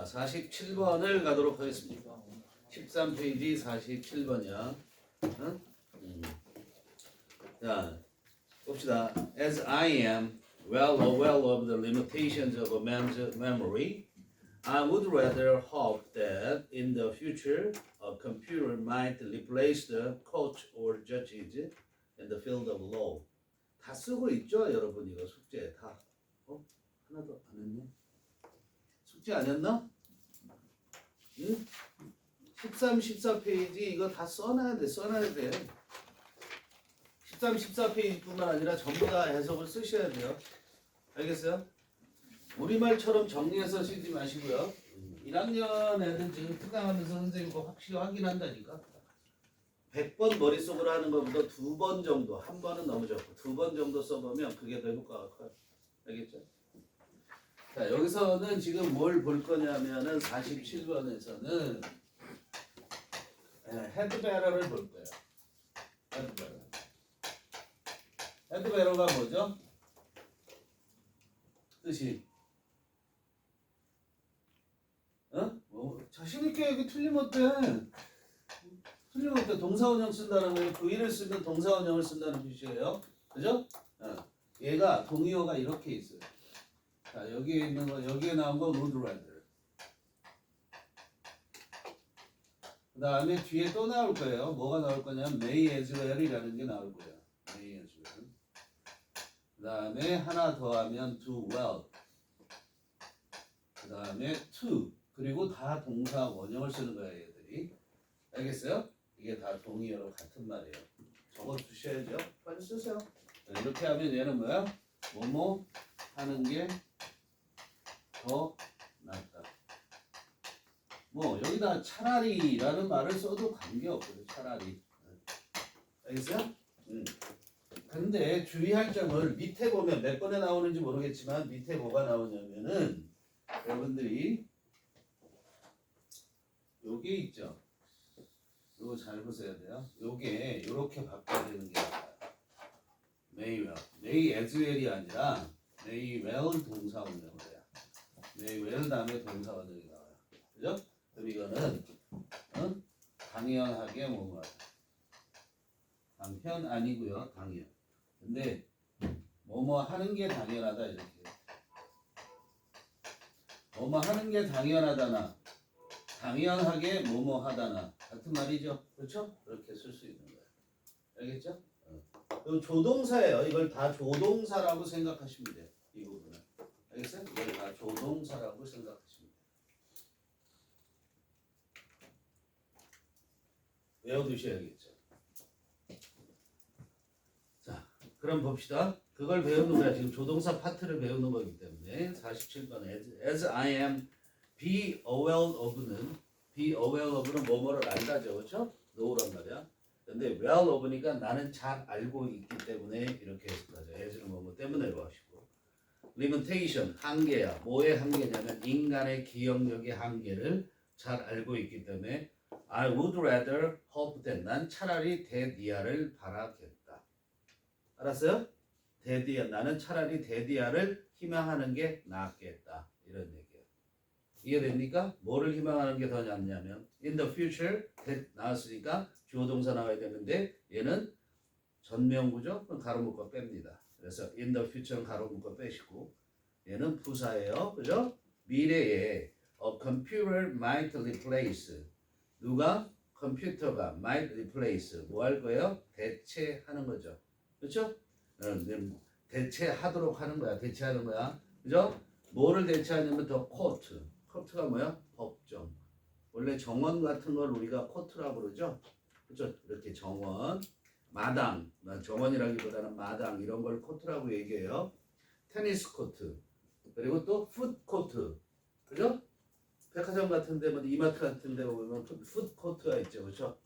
자, 47번을 가도록 하겠습니다. 13페이지 47번이야. 응? 자, 봅시다. As I am well aware of the limitations of a man's memory, I would rather hope that in the future a computer might replace the coach or judges in the field of law. 다 쓰고 있죠, 여러분 이거 숙제 다. 하나도 안 했네. 숙제 안 했나? 응? 13, 14페이지 이거 다 써놔야 돼. 13, 14페이지뿐만 아니라 전부 다 해석을 쓰셔야 돼요. 알겠어요? 우리말처럼 정리해서 쓰지 마시고요. 1학년 애들 지금 특강하면서 선생님 거 확실히 확인한다니까. 100번 머릿속으로 하는 것보다 2번 정도, 한 번은 너무 적고 2번 정도 써보면 그게 더 효과가 커요. 알겠죠? 자, 여기서는 지금 뭘 볼 거냐면은 47번에서는 헤드베러를 볼 거예요. 헤드베러가 뭐죠? 뜻이 자신있게 여기 틀리면 어때? 동사원형 쓴다는 거예요. 부위를 쓰면 동사원형을 쓴다는 뜻이에요. 그죠? 얘가 동의어가 이렇게 있어요. 자, 여기에 있는 거, 여기에 나온 거 would rather. 그 다음에 뒤에 또 나올 거예요. 뭐가 나올 거냐면 may as well이라는 게 나올 거예요. may as well. 그 다음에 하나 더 하면 do well. 그 다음에 to. 그리고 다 동사 원형을 쓰는 거예요, 얘들이. 알겠어요? 이게 다 동의어로 같은 말이에요. 적어 두셔야죠. 빨리 쓰세요. 이렇게 하면 얘는 뭐야? 뭐뭐 하는 게 더 낫다. 뭐 여기다 차라리라는 말을 써도 관계없어요. 차라리. 알겠어요? 근데 주의할 점을 밑에 보면 몇 번에 나오는지 모르겠지만 밑에 뭐가 나오냐면은 여러분들이 요게 있죠. 요거 잘 보셔야 돼요. 요게 요렇게 바꿔야 되는 게 나아요. may well. may as well이 아니라 may well 동사 원형으로 해요. may well 다음에 동사 원형이 나와요. 그죠? 그럼 이거는 당연하게 뭐뭐 당연 아니고요. 당연. 근데 뭐뭐 하는 게 당연하다 이렇게. 뭐뭐 하는 게 당연하다나 당연하게 뭐뭐 하다나 같은 말이죠. 그렇죠? 그렇게 쓸 수 있는 거예요. 알겠죠? 그럼 조동사예요. 이걸 다 조동사라고 생각하시면 돼요. 이 부분은. 알겠어요? 이걸 다 조동사라고 생각하시면 돼요. 외워두셔야겠죠. 자, 그럼 봅시다. 그걸 배우는 거야. 지금 조동사 파트를 배우는 거기 때문에 47번 as I am be aware of는 뭐뭐를 안다죠. 그렇죠? know란 말이야. 근데 well of니까 나는 잘 알고 있기 때문에 이렇게 해석하죠. as는 뭐뭐 때문에로 하시고 limitation 한계야. 뭐의 한계냐면 인간의 기억력의 한계를 잘 알고 있기 때문에 I would rather hope that 난 차라리 대디아를 바라겠다. 알았어요? 대디아 나는 차라리 대디아를 희망하는 게 낫겠다. 이런 얘기예요. 이해됩니까? 뭐를 희망하는 게 더 낫냐면 in the future 나왔으니까 주어 동사 나와야 되는데 얘는 전명구죠? 그럼 가로 묶어 뺍니다. 그래서 in the future는 가로 묶어 빼시고 얘는 부사예요. 그죠? 미래에 a computer might replace 누가? 컴퓨터가 might replace 뭐 할 거예요? 대체하는 거죠. 그렇죠? 대체하도록 하는 거야. 대체하는 거야. 그죠? 뭐를 대체하냐면 더 코트. 코트가 뭐야? 법정. 원래 정원 같은 걸 우리가 코트라고 그러죠. 그렇죠? 이렇게 정원, 마당, 정원이라기보다는 마당 이런 걸 코트라고 얘기해요. 테니스 코트. 그리고 또 풋코트. 그죠? 백화점 같은 데, 뭐 이마트 같은 데 보면 풋코트가 있죠. 그렇죠?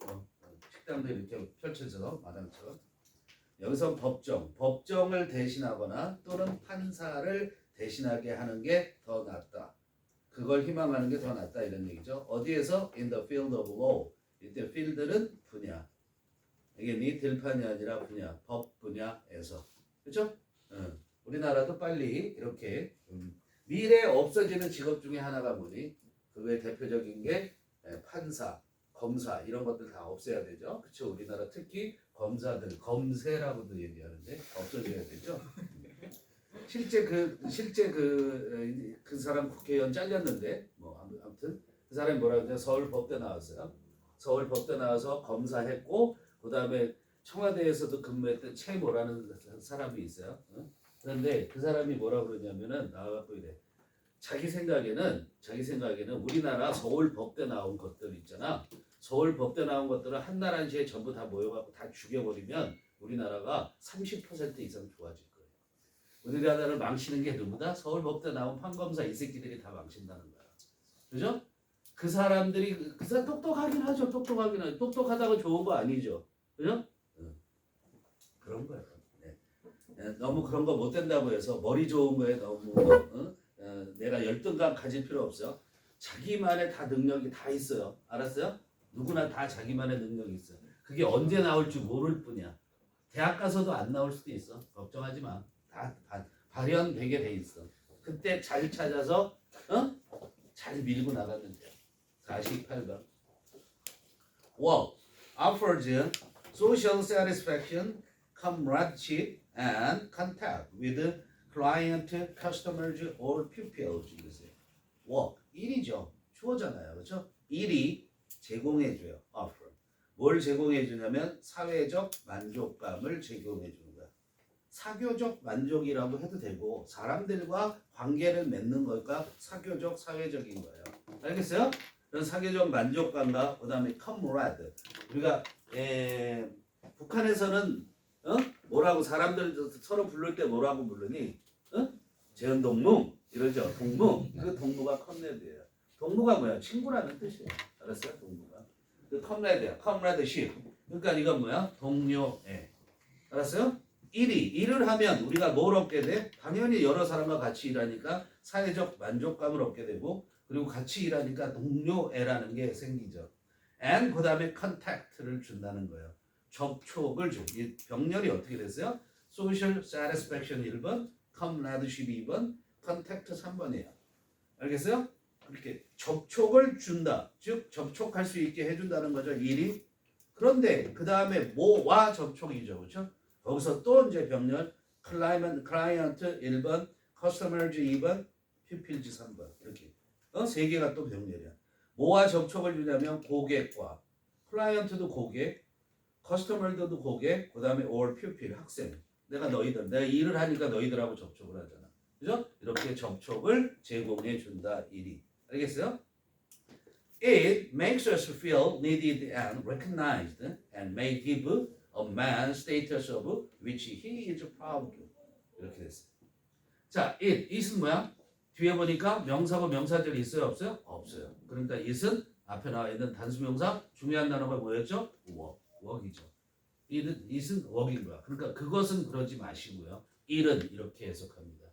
식당들 이렇게 펼쳐서 마당처럼. 여기서 법정을 대신하거나 또는 판사를 대신하게 하는 게 더 낫다. 그걸 희망하는 게 더 낫다 이런 얘기죠. 어디에서? In the field of law. 이때 field는 분야. 이게 네 들판이 아니라 분야, 법 분야에서. 그렇죠? 우리나라도 빨리 이렇게 미래에 없어지는 직업 중에 하나가 뭐니? 그거의 대표적인 게 판사, 검사 이런 것들 다 없애야 되죠. 그렇죠. 우리나라 특히 검사들 검세라고도 얘기하는데 없어져야 되죠. 실제 그 사람 국회의원 잘렸는데 뭐 아무튼 그 사람이 뭐라 그러냐 서울법대 나왔어요. 서울법대 나와서 검사했고 그다음에 청와대에서도 근무했던 최모라는 사람이 있어요. 그런데 그 사람이 뭐라 그러냐면은 나와갖고 이래. 자기 생각에는 우리나라 서울법대 나온 것들 있잖아. 서울법대 나온 것들을 한날 한시에 전부 다 모여갖고 다 죽여버리면 우리나라가 30% 이상 좋아질 거예요. 우리나라를 망치는 게 누구다? 서울법대 나온 판검사 이 새끼들이 다 망친다는 거야. 그죠? 그 사람들이 그 사람 똑똑하긴 하죠. 똑똑하다고 좋은 거 아니죠. 그죠? 그런 거예요. 네. 너무 그런 거 못 된다고 해서 머리 좋은 거에 너무 내가 열등감 가질 필요 없어요. 자기만의 다 능력이 다 있어요. 알았어요? 누구나 다 자기만의 능력이 있어요. 그게 언제 나올지 모를 뿐이야. 대학 가서도 안 나올 수도 있어. 걱정하지 마. 다 발현되게 돼 있어. 그때 잘 찾아서 잘 밀고 나가면 돼요. 48번. Work offers social satisfaction, comradeship, and contact with client, customers, or pupils. work 일이죠. 주어잖아요. 그렇죠? 일이 제공해줘요. offer. 뭘 제공해주냐면 사회적 만족감을 제공해주는 거야. 사교적 만족이라고 해도 되고 사람들과 관계를 맺는 거니까 사교적, 사회적인 거예요. 알겠어요? 그런 사교적 만족감과 그 다음에 comrade. 우리가 북한에서는 뭐라고 사람들 서로 부를 때 뭐라고 부르니? 재현동무 이러죠. 동무. 그 동무가 comrade예요. 동무가 뭐야? 친구라는 뜻이에요. 알았어요? 동무가. 그 comrade야. comradeship. 그러니까 이건 뭐야? 동료애. 알았어요? 일을 하면 우리가 뭘 얻게 돼? 당연히 여러 사람과 같이 일하니까 사회적 만족감을 얻게 되고 그리고 같이 일하니까 동료애라는 게 생기죠. and 그 다음에 contact를 준다는 거예요. 접촉을 줘. 이 병렬이 어떻게 됐어요? social satisfaction 1번, comradeship 2번, contact 3번이에요. 알겠어요? 이렇게 접촉을 준다. 즉 접촉할 수 있게 해준다는 거죠. 일이. 그런데 그 다음에 뭐와 접촉이죠. 그렇죠? 거기서 또 이제 병렬 클라이언트 1번, 커스터머즈 2번, 퓨필즈 3번 이렇게 세 개가 또 병렬이야. 뭐와 접촉을 주냐면 고객과 클라이언트도 고객, 커스터머들도 고객, 그 다음에 or 퓨필 학생. 내가 일을 하니까 너희들하고 접촉을 하잖아. 그죠? 이렇게 접촉을 제공해 준다 일이. 알겠어요? It makes us feel needed and recognized and may give a man status of which he is proud. 이렇게 됐어요. 자, it은 뭐야? 뒤에 보니까 명사고 명사절이 있어요? 없어요? 없어요. 그러니까 it은 앞에 나와 있는 단수명사 중요한 단어가 뭐였죠? work이죠. it은 work인 거야. 그러니까 그것은 그러지 마시고요. it은 이렇게 해석합니다.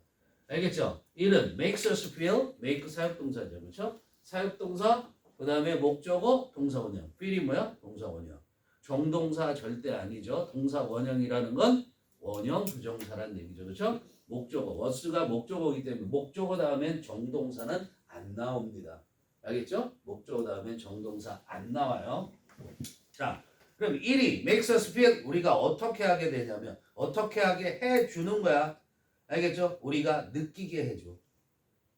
알겠죠? it은 makes us feel, make 사역동사죠. 그렇죠? 사역동사, 그 다음에 목적어, 동사원형. feel이 뭐야? 동사원형. 정동사 절대 아니죠. 동사 원형이라는 건 원형 부정사란 얘기죠. 그렇죠? 목적어. was가 목적어이기 때문에 목적어 다음엔 정동사는 안 나옵니다. 알겠죠? 목적어 다음엔 정동사 안 나와요. 자, 그럼 1이 makes us feel 우리가 어떻게 하게 되냐면 어떻게 하게 해주는 거야. 알겠죠? 우리가 느끼게 해줘.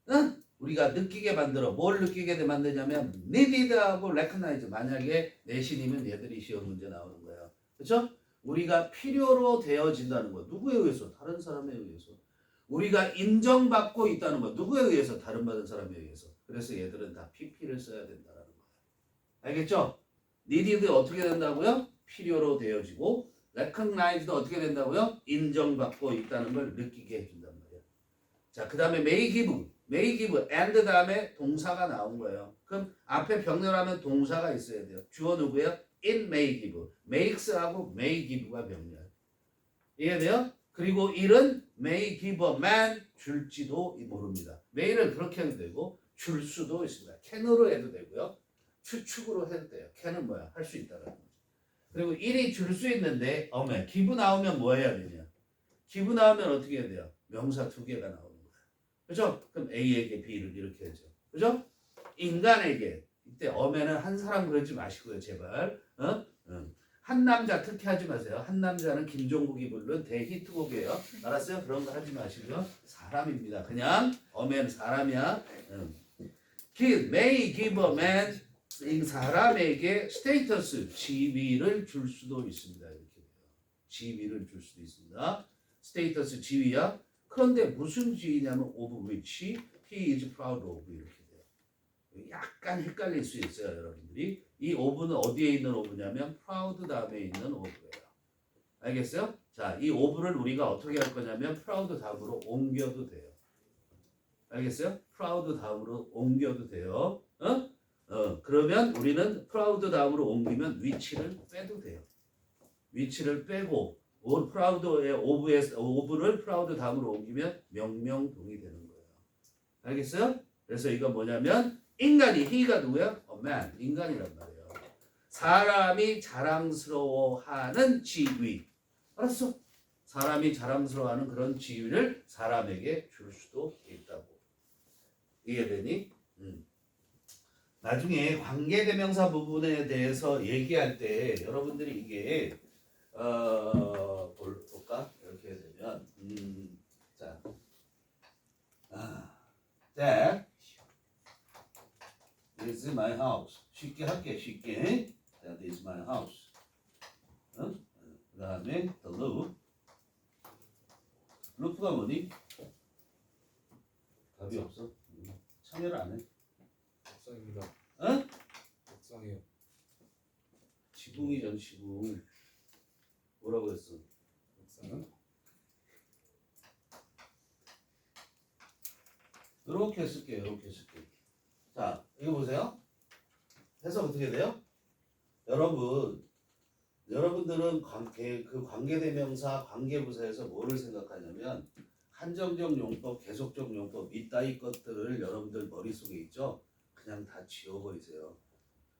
응? 우리가 느끼게 만들어. 뭘 느끼게 만드냐면 needed하고 recognize. 만약에 내신이면 얘들이 시험 문제 나오는 거예요. 그렇죠? 우리가 필요로 되어진다는 거. 누구에 의해서? 다른 사람에 의해서. 우리가 인정받고 있다는 거. 누구에 의해서? 다른 받은 사람에 의해서. 그래서 얘들은 다 PP를 써야 된다는 거예요. 알겠죠? needed 어떻게 된다고요? 필요로 되어지고 recognized 어떻게 된다고요? 인정받고 있다는 걸 느끼게 해준단 말이에요. 자, 그 다음에 may give and 다음에 동사가 나온 거예요. 그럼 앞에 병렬하면 동사가 있어야 돼요. 주어 누구예요? it may give. makes하고 may give가 병렬. 이해돼요? 그리고 it은 may give a man 줄지도 모릅니다. may를 그렇게 해도 되고 줄 수도 있습니다. can으로 해도 되고요. 추측으로 해도 돼요. can은 뭐야? 할 수 있다는 거죠. 그리고 it이 줄 수 있는데 give 나오면 뭐 해야 되냐? give 나오면 어떻게 해야 돼요? 명사 두 개가 나오는 거예요. 그죠? 그럼 A에게 B를 이렇게 하죠. 그죠? 인간에게 이때 어면은 한 사람 그러지 마시고요 제발. 한 남자 특히 하지 마세요. 한 남자는 김종국이 부른 대히트곡이에요. 알았어요? 그런 거 하지 마시고요. 사람입니다. 그냥 어면 사람이야. may give a man 이 사람에게 스테이터스 지위를 줄 수도 있습니다. 이렇게 돼요. 지위를 줄 수도 있습니다. 스테이터스 지위야. 그런데 무슨 지위냐면 of which he is proud of 이렇게 돼요. 약간 헷갈릴 수 있어요, 여러분들이. 이 of는 어디에 있는 of냐면 proud 다음에 있는 of예요. 알겠어요? 자, 이 of를 우리가 어떻게 할 거냐면 proud 다음으로 옮겨도 돼요. 알겠어요? proud 다음으로 옮겨도 돼요. 그러면 우리는 proud 다음으로 옮기면 위치를 빼도 돼요. 위치를 빼고 proud의 of를 proud 다음으로 옮기면 명명동이 되는 거예요. 알겠어요? 그래서 이건 뭐냐면 인간이 he가 누구야? a man 인간이란 말이에요. 사람이 자랑스러워하는 지위. 알았어? 사람이 자랑스러워하는 그런 지위를 사람에게 줄 수도 있다고. 이해되니? 나중에 관계대명사 부분에 대해서 얘기할 때 여러분들이 이게 볼까? 이렇게 되면 자, that is my house. 쉽게 할게 쉽게. That is my house. 그 다음에 the roof. 루프가 뭐니? 답이 없어. 참여를 안 해. 옥상입니다. 응? 옥상이요. 지붕이전 지붕. 뭐라고 했어? 옥상. 이렇게 쓸게요. 이렇게 쓸게요. 자, 이거 보세요. 해석 어떻게 돼요? 여러분들은 그 관계대명사, 관계부사에서 뭐를 생각하냐면 한정적 용법, 계속적 용법 이따위 것들을 여러분들 머릿속에 있죠? 그냥 다 지워버리세요.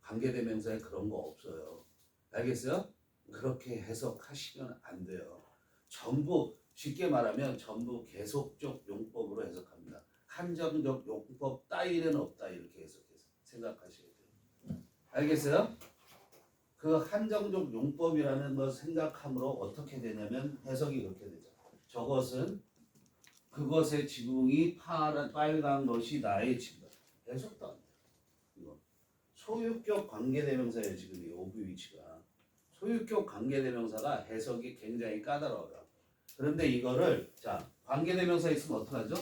관계대명사에 그런 거 없어요. 알겠어요? 그렇게 해석하시면 안 돼요. 전부 쉽게 말하면 전부 계속적 용법으로 해석합니다. 한정적 용법 따위는 없다 이렇게 해석해서 생각하셔야 돼요. 알겠어요? 그 한정적 용법이라는 걸 생각함으로 어떻게 되냐면 해석이 이렇게 되죠. 저것은 그것의 지붕이 빨간 것이 나의 집이다. 해석도 안 돼요. 이거 소유격 관계대명사예요. 지금 이 of which가 소유격 관계대명사가 해석이 굉장히 까다로워요. 그런데 이거를 자 관계대명사 있으면 어떡하죠?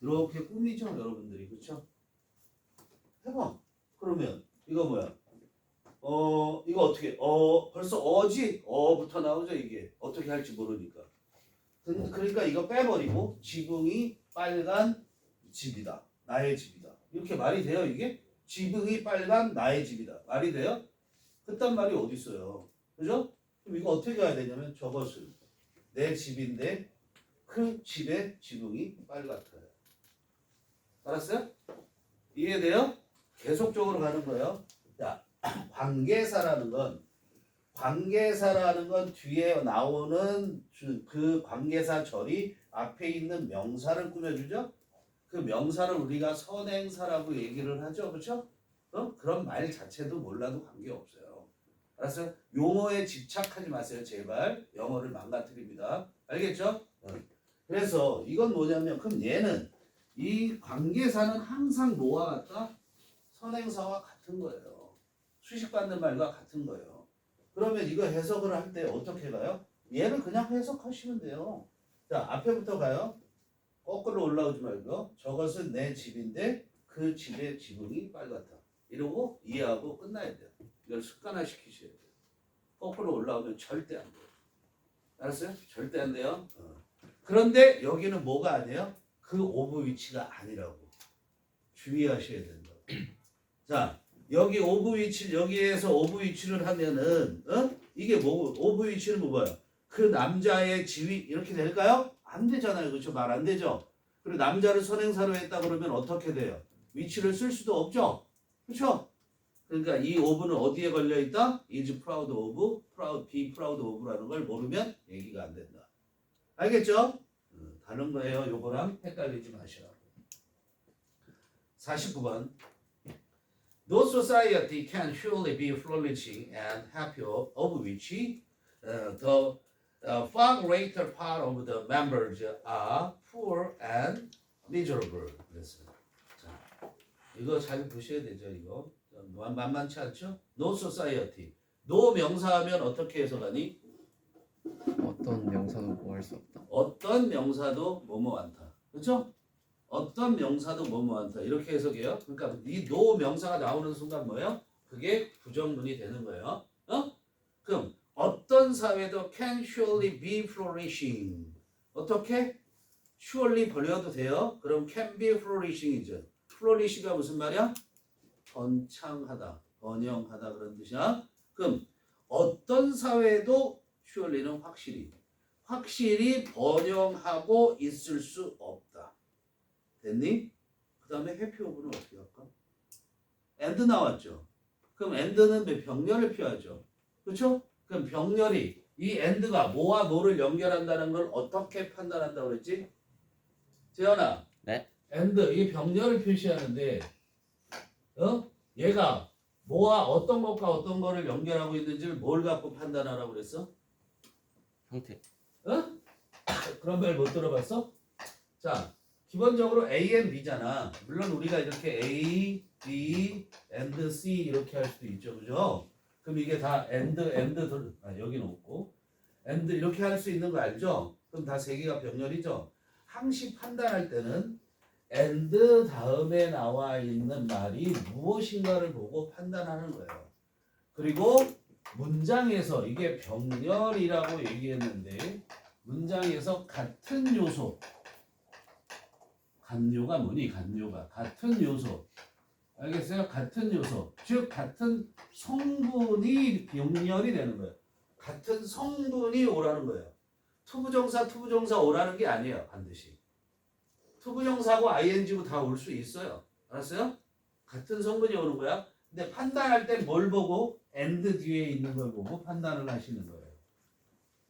이렇게 꾸미죠, 여러분들이. 그렇죠? 해봐. 그러면 이거 뭐야? 이거 어떻게? 벌써 어지? 어부터 나오죠, 이게. 어떻게 할지 모르니까. 그러니까 이거 빼버리고 지붕이 빨간 집이다. 나의 집이다. 이렇게 말이 돼요, 이게? 지붕이 빨간 나의 집이다. 말이 돼요? 그딴 말이 어디 있어요? 그죠? 그럼 이거 어떻게 해야 되냐면 저것은 내 집인데 그 집의 지붕이 빨갛다. 알았어요? 이해돼요? 계속적으로 가는 거예요. 자, 관계사라는 건 뒤에 나오는 그 관계사절이 앞에 있는 명사를 꾸며주죠. 그 명사를 우리가 선행사라고 얘기를 하죠. 그렇죠? 그런 말 자체도 몰라도 관계없어요. 알았어요? 용어에 집착하지 마세요. 제발. 영어를 망가뜨립니다. 알겠죠? 그래서 이건 뭐냐면 그럼 얘는 이 관계사는 항상 뭐와 같다? 선행사와 같은 거예요. 수식받는 말과 같은 거예요. 그러면 이거 해석을 할 때 어떻게 가요? 얘를 그냥 해석하시면 돼요. 자, 앞에부터 가요. 거꾸로 올라오지 말고 저것은 내 집인데 그 집의 지붕이 빨갛다. 이러고 이해하고 끝나야 돼요. 이걸 습관화 시키셔야 돼요. 거꾸로 올라오면 절대 안 돼요. 알았어요? 절대 안 돼요. 그런데 여기는 뭐가 아니에요? 그 오브 위치가 아니라고. 주의하셔야 된다. 자, 여기 오브 위치 여기에서 오브 위치를 하면은 이게 뭐고 오브 위치는 뭐예요? 그 남자의 지위 이렇게 될까요? 안 되잖아요. 그렇죠? 말 안 되죠. 그리고 남자를 선행사로 했다 그러면 어떻게 돼요? 위치를 쓸 수도 없죠. 그렇죠? 그러니까 이 ove는 어디에 걸려 있다? is proud of, be proud of라는 걸 모르면 얘기가 안 된다. 알겠죠? 다른 거예요. 요거랑 헷갈리지 마시라고. 49번. No society can surely be flourishing and happy of which the far greater part of the members are poor and miserable. 그랬어요. 자, 이거 잘 보셔야 되죠. 이거 만만치 않죠? No society. No 명사하면 어떻게 해석하니? 어떤 명사도 구할 수 없다. 어떤 명사도 뭐뭐 않다. 그렇죠? 어떤 명사도 뭐뭐 않다. 이렇게 해석해요. 그러니까 이 no 명사가 나오는 순간 뭐예요? 그게 부정문이 되는 거예요. 그럼 어떤 사회도 can surely be flourishing. 어떻게? surely 벌려도 돼요. 그럼 can be flourishing이죠. flourish가 무슨 말이야? 번창하다, 번영하다 그런 뜻이야. 그럼 어떤 사회도 surely는 확실히 번영하고 있을 수 없다. 됐니? 그 다음에 해피 오브는 어떻게 할까? and 나왔죠. 그럼 and는 병렬을 표하죠. 그렇죠? 그럼 병렬이 이 and가 뭐와 뭐를 연결한다는 걸 어떻게 판단한다고 그랬지? 재현아. 네. and 이게 병렬을 표시하는데 얘가 뭐와 어떤 것과 어떤 거를 연결하고 있는지를 뭘 갖고 판단하라고 그랬어? 형태. 그런 말 못 들어봤어? 자, 기본적으로 A and B잖아. 물론 우리가 이렇게 A, B, and C 이렇게 할 수도 있죠, 그죠? 그럼 이게 다 and 여기는 없고 and 이렇게 할 수 있는 거 알죠? 그럼 다 세 개가 병렬이죠. 항시 판단할 때는 and 다음에 나와 있는 말이 무엇인가를 보고 판단하는 거예요. 그리고 문장에서 이게 병렬이라고 얘기했는데 문장에서 같은 요소 간요가 뭐니? 간요가 같은 요소 알겠어요? 같은 요소 즉 같은 성분이 병렬이 되는 거예요. 같은 성분이 오라는 거예요. 투부정사 오라는 게 아니에요. 반드시 투부정사하고 ing고 다 올 수 있어요. 알았어요? 같은 성분이 오는 거야. 근데 판단할 때 뭘 보고 and 뒤에 있는 걸 보고 판단을 하시는 거예요.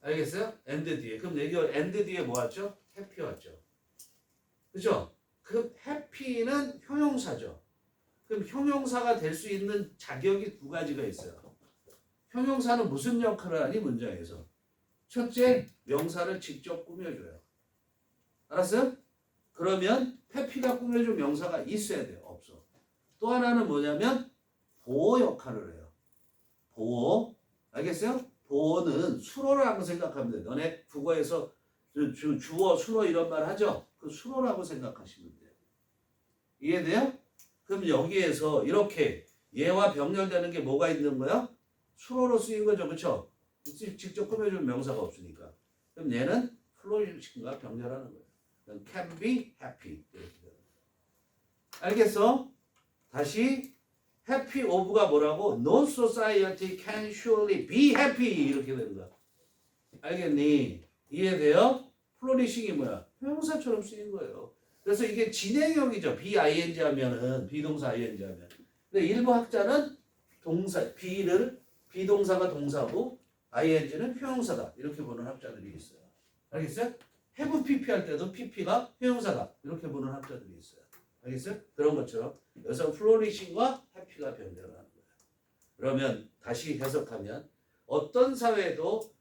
알겠어요? and 뒤에. 그럼 여기 and 뒤에 뭐 왔죠? happy 왔죠. 그죠? 그 happy는 형용사죠. 그럼 형용사가 될 수 있는 자격이 두 가지가 있어요. 형용사는 무슨 역할을 하니 문장에서? 첫째, 명사를 직접 꾸며줘요. 알았어요? 그러면 happy가 꾸며준 명사가 있어야 돼요. 없어. 또 하나는 뭐냐면 보호 역할을 해요. 보호. 알겠어요? 보호는 수로라고 생각하면 돼요. 너네 국어에서 주어, 수로 이런 말 하죠? 그 수로라고 생각하시면 돼요. 이해돼요? 그럼 여기에서 이렇게 얘와 병렬되는 게 뭐가 있는 거야? 수로로 쓰인 거죠. 그렇죠? 직접 꾸며준 명사가 없으니까. 그럼 얘는 플로리싱과 병렬하는 거예요. can be happy. 이렇게 되는 거예요. 알겠어? 다시 happy of가 뭐라고? No society can surely be happy. 이렇게 되는 거야. 알겠니? 이해돼요? 플로리싱이 뭐야? 형용사처럼 쓰인 거예요. 그래서 이게 진행형이죠. BING 하면은 비동사 ING 하면. 근데 일부 학자는 동사 B를 비동사가 동사고 ING는 형용사다. 이렇게 보는 학자들이 있어요. 알겠어요? have PP 할 때도 PP가 형용사다. 이렇게 보는 학자들이 있어요. 알겠어요? 그런 것처럼 여기서 플로리싱과 해피가 변별하는 거예요. 그러면 다시 해석하면 어떤 사회도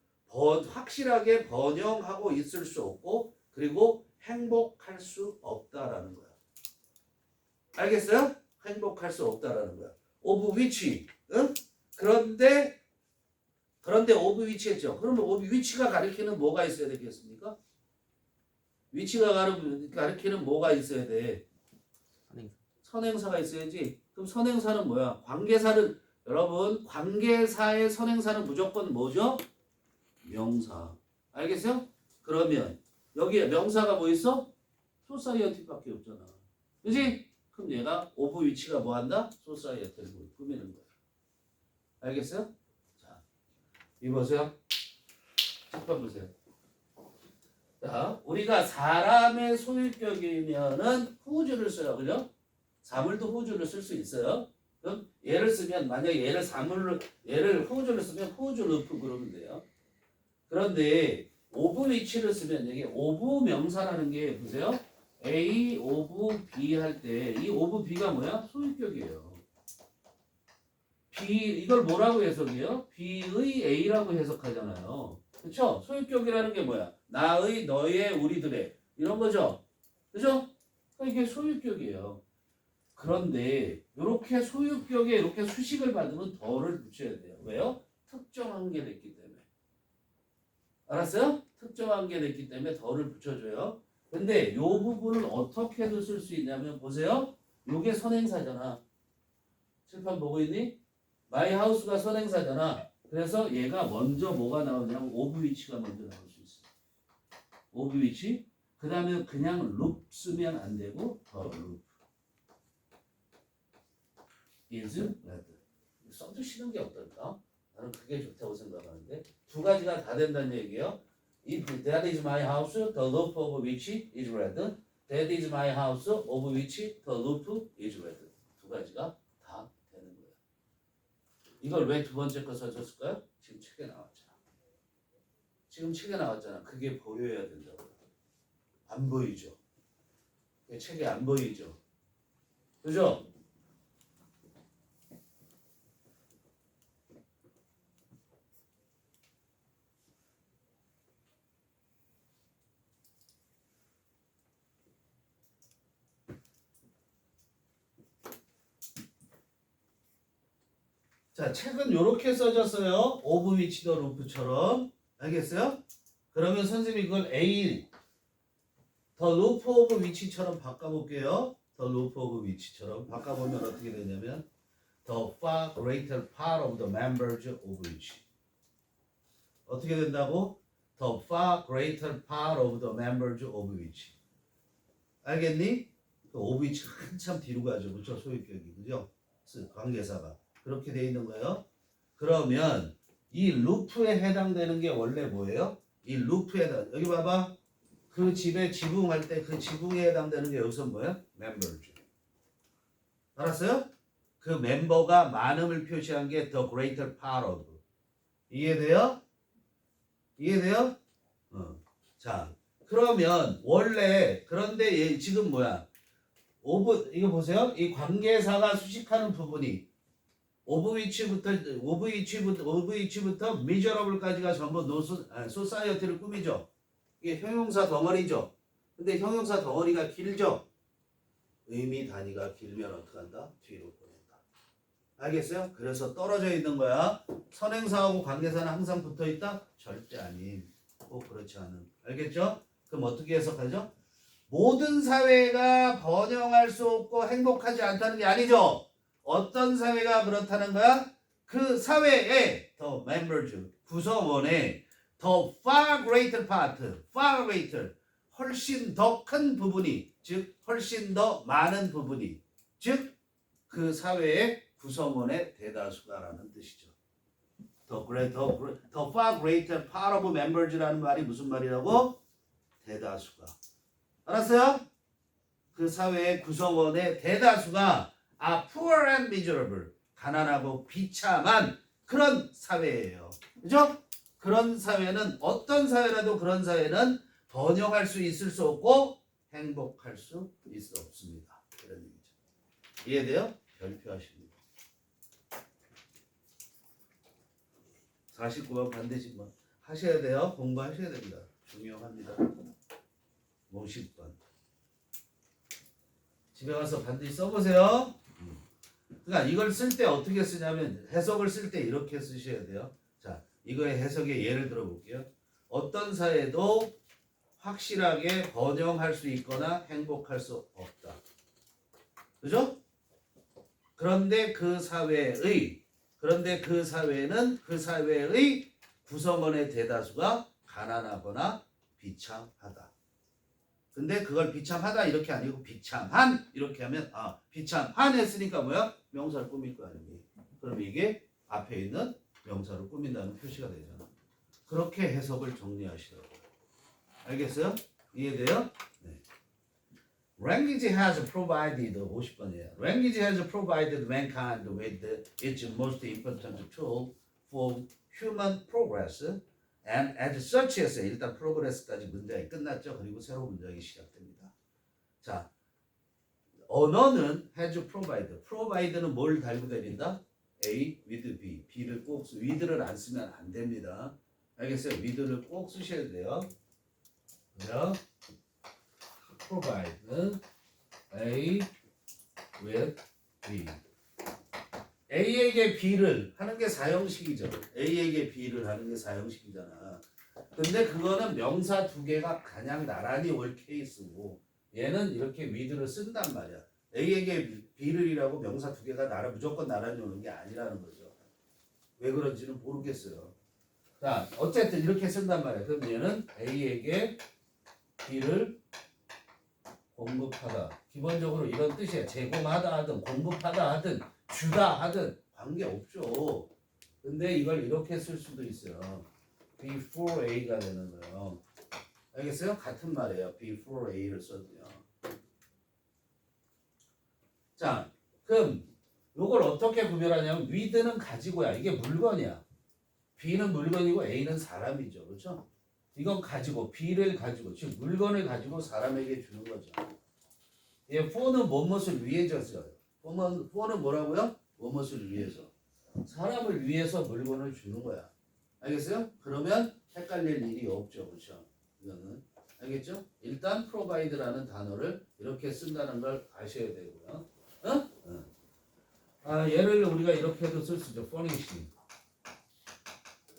확실하게 번영하고 있을 수 없고 그리고 행복할 수 없다라는 거야. 알겠어요? 행복할 수 없다라는 거야. of which, 응? 그런데 of which 했죠. 그러면 of which가 가리키는 뭐가 있어야 되겠습니까? 위치가 가리키는 뭐가 있어야 돼? 선행사가 있어야지. 그럼 선행사는 뭐야? 관계사는 여러분 관계사의 선행사는 무조건 뭐죠? 명사. 알겠어요? 그러면 여기에 명사가 뭐 있어? 소사이어티밖에 없잖아. 그지? 그럼 얘가 오브 위치가 뭐 한다? 소사이어티를 꾸미는 거야. 알겠어요? 자, 이거 보세요. 잠깐 보세요. 자, 우리가 사람의 소유격이면은 whose를 써요. 그죠? 사물도 whose를 쓸 수 있어요. 그럼 얘를 쓰면 만약에 얘를 whose를 쓰면 whose of 그러면 돼요. 그런데 of which를 쓰면 이게 of 명사라는 게 보세요. A of B 할 때 이 of B가 뭐야? 소유격이에요. 이걸 뭐라고 해석해요? B의 A라고 해석하잖아요. 그쵸? 소유격이라는 게 뭐야? 나의, 너의, 우리들의 이런 거죠. 그죠? 그러니까 이게 소유격이에요. 그런데 이렇게 소유격에 이렇게 수식을 받으면 더를 붙여야 돼요. 왜요? 특정한 게 됐기 때문에. 알았어요? 특정한 게 됐기 때문에 더를 붙여줘요. 근데 이 부분을 어떻게도 쓸 수 있냐면 보세요. 요게 선행사잖아. 칠판 보고 있니? My house가 선행사잖아. 그래서 얘가 먼저 뭐가 나오냐면 of which가 먼저 나올 수 있어. of which. 그 다음에 그냥 loop 쓰면 안 되고 더 loop. is red. 써주시는 게 어떨까? 나는 그게 좋다고 생각하는데 두 가지가 다 된다는 얘기예요. If that is my house, the roof of which is red. That is my house, of which the roof is red. 두 가지가 다 되는 거예요. 이걸 왜 두 번째 거 써줬을까요? 지금 책에 나왔잖아. 지금 책에 나왔잖아. 그게 보여야 된다고. 안 보이죠? 책에 안 보이죠? 그죠? 자, 책은 이렇게 써졌어요. of which the roof처럼. 알겠어요? 그러면 선생님이 그걸 A, the roof of which처럼 바꿔볼게요. the roof of which처럼 바꿔보면 어떻게 되냐면 the far greater part of the members of which. 어떻게 된다고? the far greater part of the members of which. 알겠니? 그 of which 한참 뒤로 가죠. 그렇죠? 소유격이. 그죠? 관계사가. 그렇게 돼 있는 거예요. 그러면 이 루프에 해당되는 게 원래 뭐예요? 이 루프에 해당. 여기 봐봐. 그 집에 지붕할 때 그 지붕에 해당되는 게 여기서 뭐야? members. 알았어요? 그 멤버가 많음을 표시한 게 the greater part of. 이해돼요? 이해돼요? 자, 그러면 원래 그런데 얘 지금 뭐야? of 이거 보세요. 이 관계사가 수식하는 부분이 of which부터 miserable까지가 전부 society를 꾸미죠. 이게 형용사 덩어리죠. 근데 형용사 덩어리가 길죠. 의미 단위가 길면 어떡한다? 뒤로 보낸다. 알겠어요? 그래서 떨어져 있는 거야. 선행사하고 관계사는 항상 붙어 있다? 절대 아닌. 꼭 그렇지 않은. 알겠죠? 그럼 어떻게 해석하죠? 모든 사회가 번영할 수 없고 행복하지 않다는 게 아니죠. 어떤 사회가 그렇다는 거야? 그 사회의 the members, 구성원의 the far greater part, far greater, 훨씬 더 큰 부분이, 즉 훨씬 더 많은 부분이, 즉 그 사회의 구성원의 대다수가라는 뜻이죠. the far greater part of members라는 말이 무슨 말이라고? 대다수가. 알았어요? 그 사회의 구성원의 대다수가 are poor and miserable. 가난하고 비참한 그런 사회예요. 그죠? 그런 사회는 어떤 사회라도 그런 사회는 번영할 수 있을 수 없고 행복할 수 있을 수 없습니다. 그런 얘기죠. 이해돼요? 별표하십니다. 49번 반드시 뭐 하셔야 돼요. 공부하셔야 됩니다. 중요합니다. 50번. 집에 가서 반드시 써보세요. 그러니까 이걸 쓸 때 어떻게 쓰냐면 해석을 쓸 때 이렇게 쓰셔야 돼요. 자, 이거의 해석의 예를 들어볼게요. 어떤 사회도 확실하게 번영할 수 있거나 행복할 수 없다. 그죠? 그런데 그 사회에는 그 사회의 구성원의 대다수가 가난하거나 비참하다. 근데 그걸 비참하다 이렇게 아니고 비참한 이렇게 하면 비참한 했으니까 뭐야? 명사를 꾸밀 거 아니니. 그럼 이게 앞에 있는 명사를 꾸민다는 표시가 되잖아. 그렇게 해석을 정리하시라고. 알겠어요? 이해돼요? 네. Language has provided 50번이에요. Language has provided mankind with its most important tool for human progress. And as such 해서 일단 프로그레스까지 문장이 끝났죠. 그리고 새로운 문장이 시작됩니다. 자, 언어는 has provided. provide는 뭘 달고 다닌다? A with B. B를 꼭 with를 안 쓰면 안 됩니다. 알겠어요? with를 꼭 쓰셔야 돼요. 그죠? provide A with B. A에게 B를 하는 게 사형식이죠. A에게 B를 하는 게 사형식이잖아. 근데 그거는 명사 두 개가 가냥 나란히 올 케이스고 얘는 이렇게 with를 쓴단 말이야. A에게 B를이라고 명사 두 개가 무조건 나란히 오는 게 아니라는 거죠. 왜 그런지는 모르겠어요. 자, 어쨌든 이렇게 쓴단 말이야. 그럼 얘는 A에게 B를 공급하다. 기본적으로 이런 뜻이야. 제공하다 하든 공급하다 하든 주다 하든 관계없죠. 근데 이걸 이렇게 쓸 수도 있어요. before A가 되는 거예요. 알겠어요? 같은 말이에요. before A를 써도요. 자, 그럼 이걸 어떻게 구별하냐면 with는 가지고야. 이게 물건이야. B는 물건이고 A는 사람이죠. 그렇죠? 이건 가지고 B를 가지고 즉 물건을 가지고 사람에게 주는 거죠. 예, for는 무엇을 위해서 써요. for는 뭐라고요? 무엇을 위해서. 사람을 위해서 물건을 주는 거야. 알겠어요? 그러면 헷갈릴 일이 없죠. 그렇죠? 이거는 알겠죠? 일단 provide라는 단어를 이렇게 쓴다는 걸 아셔야 되고요. 얘를 우리가 이렇게도 쓸 수 있죠. furnishing.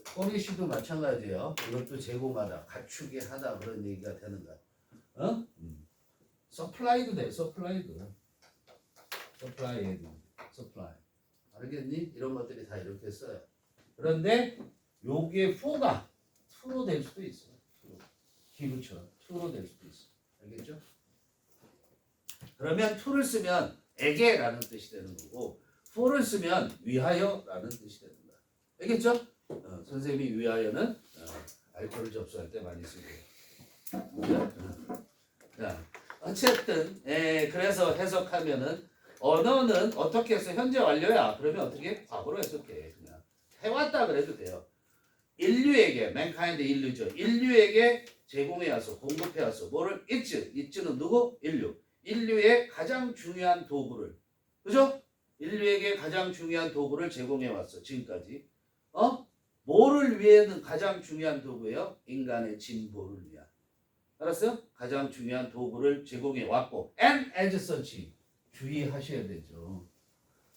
furnishing도 마찬가지예요. 이것도 제공하다, 갖추게 하다 그런 얘기가 되는 거야. supply도 돼. supply. 알겠니? 이런 것들이 다 이렇게 써요. 그런데 여기에 for가 to로 될 수도 있어요. 기부처럼 to로 될 수도 있어요. 알겠죠? 그러면 to를 쓰면 에게라는 뜻이 되는 거고 for를 쓰면 위하여라는 뜻이 되는 거야. 알겠죠? 선생님이 위하여는 알코올 접수할 때 많이 쓰고. 자, 어쨌든 그래서 해석하면은 언어는 어떻게 해서 현재 완료야. 그러면 어떻게 과거로 해석해. 그냥 해왔다 그래도 돼요. 인류에게 mankind 인류죠. 인류에게 제공해왔어, 공급해왔어. 뭐를? it는 누구? 인류의 가장 중요한 도구를, 그죠? 인류에게 가장 중요한 도구를 제공해왔어. 지금까지. 뭐를 위해는 가장 중요한 도구예요? 인간의 진보를 위한. 알았어요? 가장 중요한 도구를 제공해왔고 and as such 주의하셔야 되죠.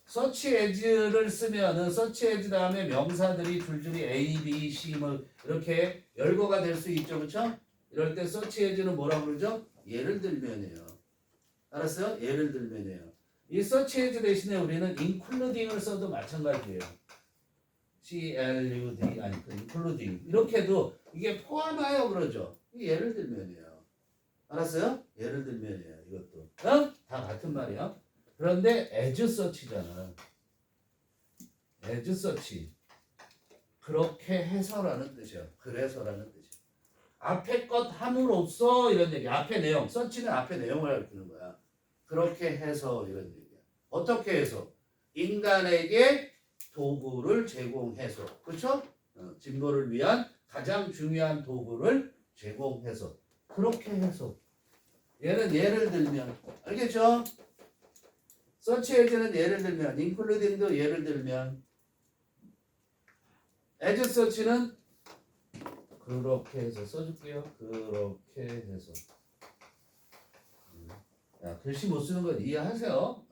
such as를 쓰면은 such as 다음에 명사들이 줄줄이 A, B, C 뭐 이렇게 열거가 될 수 있죠. 그렇죠? 이럴 때 such as는 뭐라고 그러죠? 예를 들면이에요. 알았어요? 예를 들면이에요. 이 such as 대신에 우리는 including을 써도 마찬가지예요. CLUD 아니 including 이렇게도 이게 포함하여 그러죠. 예를 들면이에요. 알았어요? 예를 들면이에요. 이것도 다 같은 말이야. 그런데 as such잖아. as such 그렇게 해서라는 뜻이야. 그래서라는 뜻이야. 앞에 것 함으로써 이런 얘기. 앞에 내용. such는 앞에 내용을 가르치는 거야. 그렇게 해서 이런 얘기야. 어떻게 해서? 인간에게 도구를 제공해서. 그렇죠? 진보를 위한 가장 중요한 도구를 제공해서. 그렇게 해서. 얘는 예를 들면. 알겠죠? such as는 예를 들면, including도 예를 들면, as such는 그렇게 해서 써줄게요. 그렇게 해서. 야, 글씨 못 쓰는 건 이해하세요.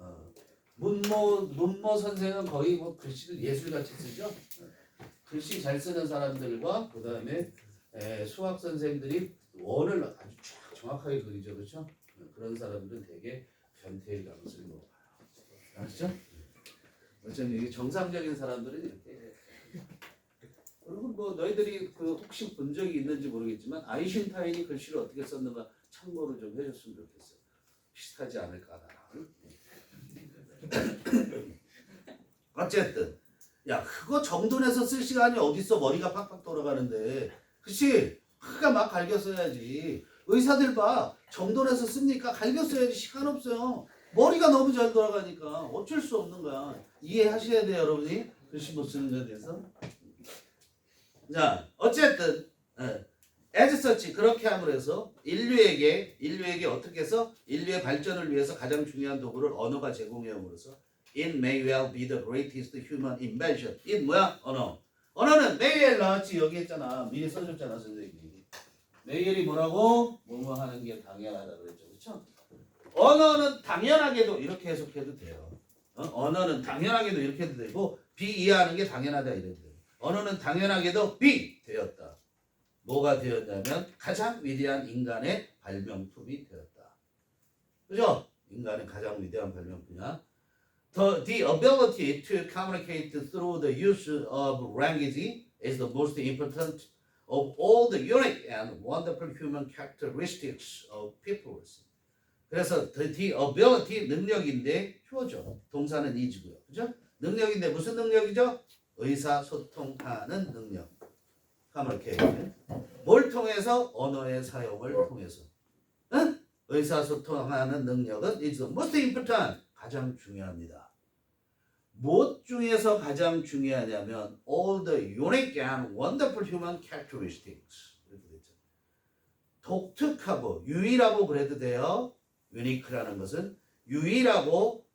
문모 선생은 거의 뭐 글씨를 예술같이 쓰죠. 글씨 잘 쓰는 사람들과 그 다음에 수학 선생들이 원을 아주 쫙 정확하게 그리죠, 그렇죠? 그런 사람들은 되게 변태일 가능성이 높아요. 아시죠? 어쩌면 이게 정상적인 사람들은 이렇게. 그리고 뭐 너희들이 그 혹시 본 적이 있는지 모르겠지만 아인슈타인이 글씨를 어떻게 썼는가 참고를 좀 해줬으면 좋겠어요. 비슷하지 않을까. 어쨌든 야 그거 정돈해서 쓸 시간이 어딨어. 머리가 팍팍 돌아가는데. 그치? 크가 막 갈겨 써야지. 의사들 봐. 정돈해서 씁니까? 갈겨 써야지. 시간 없어요. 머리가 너무 잘 돌아가니까 어쩔 수 없는 거야. 이해하셔야 돼요, 여러분이. 글씨 못 쓰는 거에 대해서. 자, 어쨌든 as such 그렇게 함으로 해서 인류에게 어떻게 해서 인류의 발전을 위해서 가장 중요한 도구를 언어가 제공해 함으로써 It may well be the greatest human invention. It 뭐야? 언어. 언어는 may well 나왔지. 여기 했잖아. 미리 써줬잖아 선생님이. 메일이 뭐라고? 뭐뭐 하는 게 당연하다 그랬죠. 그렇죠? 언어는 당연하게도 이렇게 해석해도 돼요. 언어는 당연하게도 이렇게 해도 되고 비이해하는 게 당연하다 이래도 돼요. 언어는 당연하게도 되었다. 뭐가 되었냐면 가장 위대한 인간의 발명품이 되었다. 그죠? 인간의 가장 위대한 발명품이야. The ability to communicate through the use of language is the most important of all the unique and wonderful human characteristics of peoples. 그래서 the ability 능력인데 효죠. 동사는 is고요. 그죠? 능력인데 무슨 능력이죠? 의사소통하는 능력. communicate. 뭘 통해서? 언어의 사용을 통해서. 응? 의사소통하는 능력은 is the most important. 가장 중요합니다. 무엇 중에서 가장 중요하냐면 all the unique and wonderful human characteristics. 이렇게 됐죠. 독특하고 유일하고 그래도 돼요. 유니크라는 것은 유일하고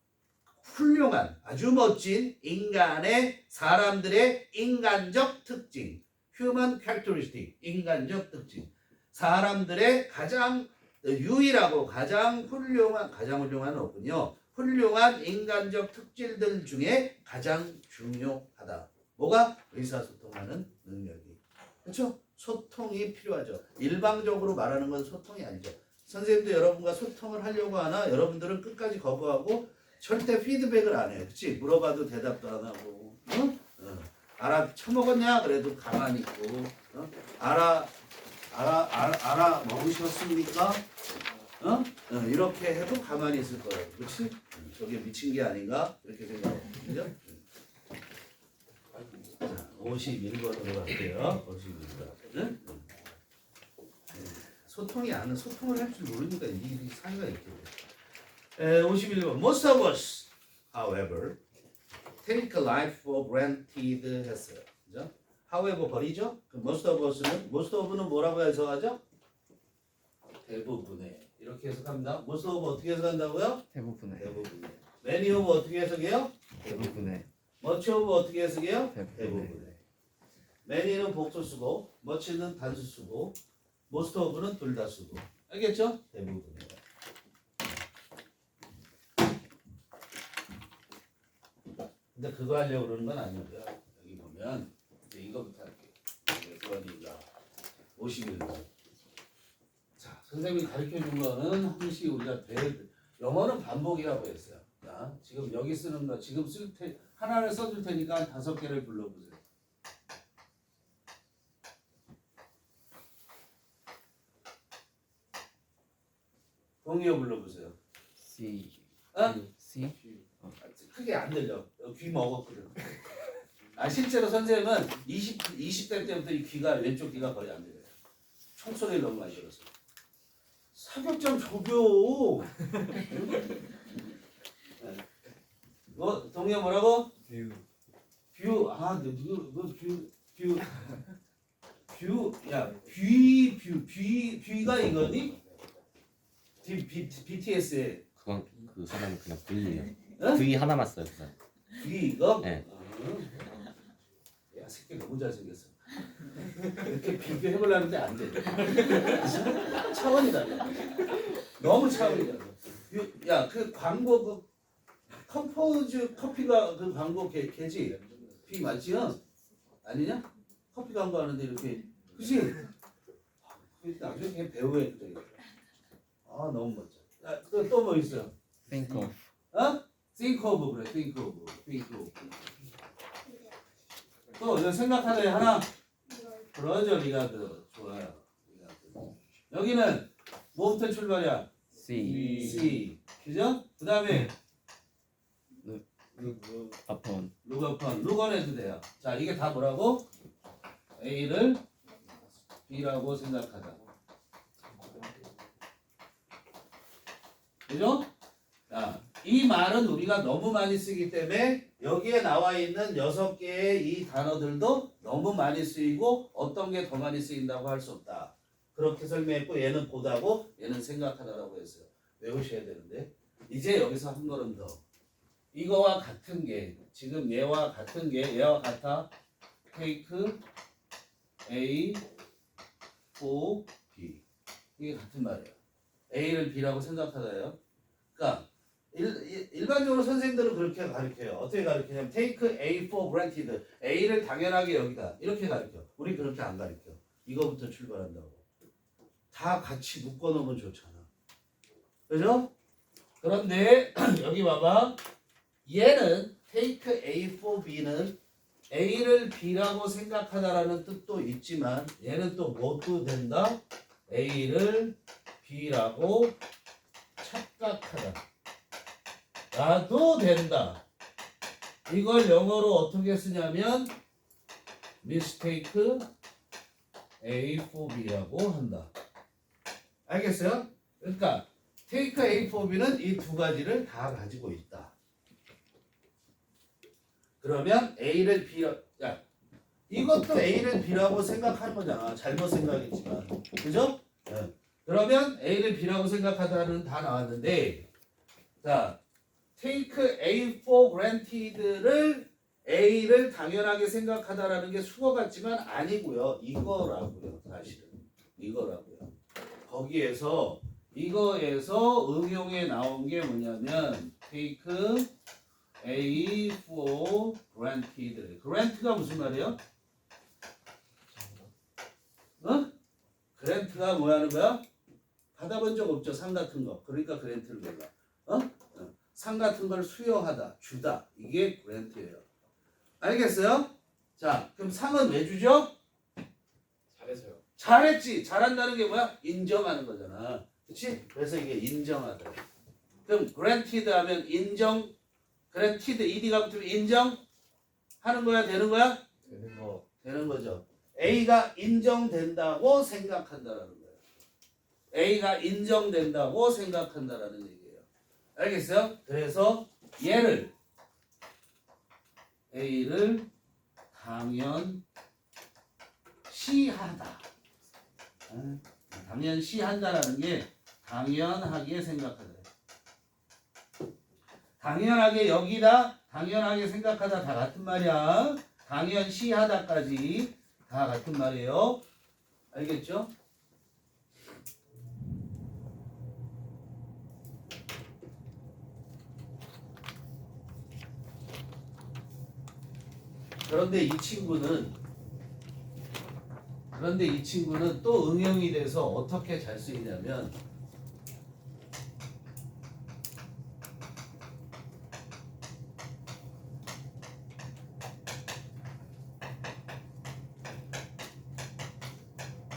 훌륭한 아주 멋진 인간의 사람들의 인간적 특징. human characteristic. 인간적 특징. 사람들의 가장 유일하고 가장 훌륭한 없군요. 훌륭한 인간적 특질들 중에 가장 중요하다. 뭐가? 의사소통하는 능력이. 그렇죠? 소통이 필요하죠. 일방적으로 말하는 건 소통이 아니죠. 선생님도 여러분과 소통을 하려고 하나 여러분들은 끝까지 거부하고 절대 피드백을 안 해요. 그렇지? 물어봐도 대답도 안 하고. 알아 처먹었냐? 그래도 가만히 있고. 알아 먹으셨습니까? 이렇게 해도 가만히 있을 거예요. 그렇지? 저게 미친 게 아닌가? 이렇게 생각해요. 그죠? 51번으로 갈게요. 51번. 소통을 할 줄 모르니까 이 사이가 이렇게 돼. 51번. Most of us, however, take life for granted 했어요. 그죠? however 버리죠? most of us는 most of는 뭐라고 해석하죠? 대부분의. 이렇게 해석합니다. most of 어떻게 해석한다고요? 대부분의. many of 어떻게 해석해요? 대부분의. much of 어떻게 해석해요? 대부분의. many는 복수 쓰고 much는 단수 쓰고 most of는 둘 다 쓰고. 알겠죠? 대부분의. 근데 그거 하려고 그러는 건 아니고요. 여기 보면 이거부터 할게요. 몇 번인가? 51번. 자, 선생님이 가르쳐 준 거는 한 번씩 우리가 영어는 반복이라고 했어요. 자, 지금 여기 쓰는 거 지금 하나를 써줄 테니까 한 5개를 불러보세요. 동의어 불러보세요. C. C. 크게 안 들려. 귀 먹었거든. 실제로 선생님은 20대 때부터 이 귀가 왼쪽 귀가 거의 안 들려요. 총소리를 너무 많이 들었어. 사격장 조교. 동의어 뭐라고? 뷰. 뷰가 이거니? BTS의 그건 그 사람은 그냥 V예요. 어? V 하나만 써요. 그 사람. 뷰 이거? 네. 야 새끼 너무 잘생겼어. 이렇게 비교해보려는데 안 돼. 차원이 달라. 너무 차원이 달라. 야 그 광고 그 컴포즈 커피가 그 광고 걔지? 비 맞지? 아니냐? 커피 광고 하는데 이렇게 그치? 나중에 걔 배우에 돼. 너무 멋져. 또 뭐 있어요? Think of. Think of 그래. Think of. 또 이거 생각하는 애 하나. 그러죠, 리가드. 좋아요. 리가드. 여기는 뭐부터 출발이야? C. 그죠? 그 다음에 upon. 룩온 해도 돼요. 자, 이게 다 뭐라고? A를 B라고 생각하자. 그죠? 자, 이 말은 우리가 너무 많이 쓰기 때문에 여기에 나와 있는 6개의 이 단어들도 너무 많이 쓰이고 어떤 게 더 많이 쓰인다고 할 수 없다. 그렇게 설명했고 얘는 보다고 얘는 생각하다라고 했어요. 외우셔야 되는데 이제 여기서 한 걸음 더. 이거와 같은 게 지금 얘와 같은 게 얘와 같아. take A for B. 이게 같은 말이에요. A를 B라고 생각하다요. 그러니까 일반적으로 선생님들은 그렇게 가르쳐요. 어떻게 가르치냐면 take A for granted. A를 당연하게 여기다. 이렇게 가르쳐. 우리 그렇게 안 가르쳐. 이거부터 출발한다고. 다 같이 묶어놓으면 좋잖아. 그죠? 그런데 여기 봐봐. 얘는 take A for B는 A를 B라고 생각하다라는 뜻도 있지만 얘는 또 뭐도 된다? A를 B라고 착각하다. 라도 된다. 이걸 영어로 어떻게 쓰냐면 mistake A for B라고 한다. 알겠어요? 그러니까 take A for B는 이 두 가지를 다 가지고 있다. 그러면 A를 B라, 야, 이것도 A를 B라고 생각하는 거잖아. 잘못 생각했지만, 그죠? 네. 그러면 A를 B라고 생각하다는 다 나왔는데, 자, take A for granted를 A를 당연하게 생각하다라는 게 수거 같지만 아니고요. 이거라고요, 사실은. 이거라고요. 거기에서 이거에서 응용에 나온 게 뭐냐면 take A for granted. grant가 무슨 말이에요? 어? grant가 뭐 하는 거야? 받아본 적 없죠. 상 같은 거. 그러니까 grant를 몰라. 상 같은 걸 수여하다, 주다. 이게 grant예요. 알겠어요? 자, 그럼 상은 왜 주죠? 잘해서요. 잘했지. 잘한다는 게 뭐야? 인정하는 거잖아. 그렇지? 그래서 이게 인정하다. 그럼 granted 하면 인정, granted ed가 붙으면 인정하는 거야? 되는 거야? 되는 거. 되는 거죠. A가 인정된다고 생각한다라는 거예요. A가 인정된다고 생각한다라는 얘기예요. 알겠어요? 그래서 얘를 A를 당연시하다. 당연시한다라는 게 당연하게 생각하다. 당연하게 여기다 당연하게 생각하다 다 같은 말이야. 당연시하다까지 다 같은 말이에요. 알겠죠? 그런데 이 친구는 또 응용이 돼서 어떻게 잘 쓰이냐면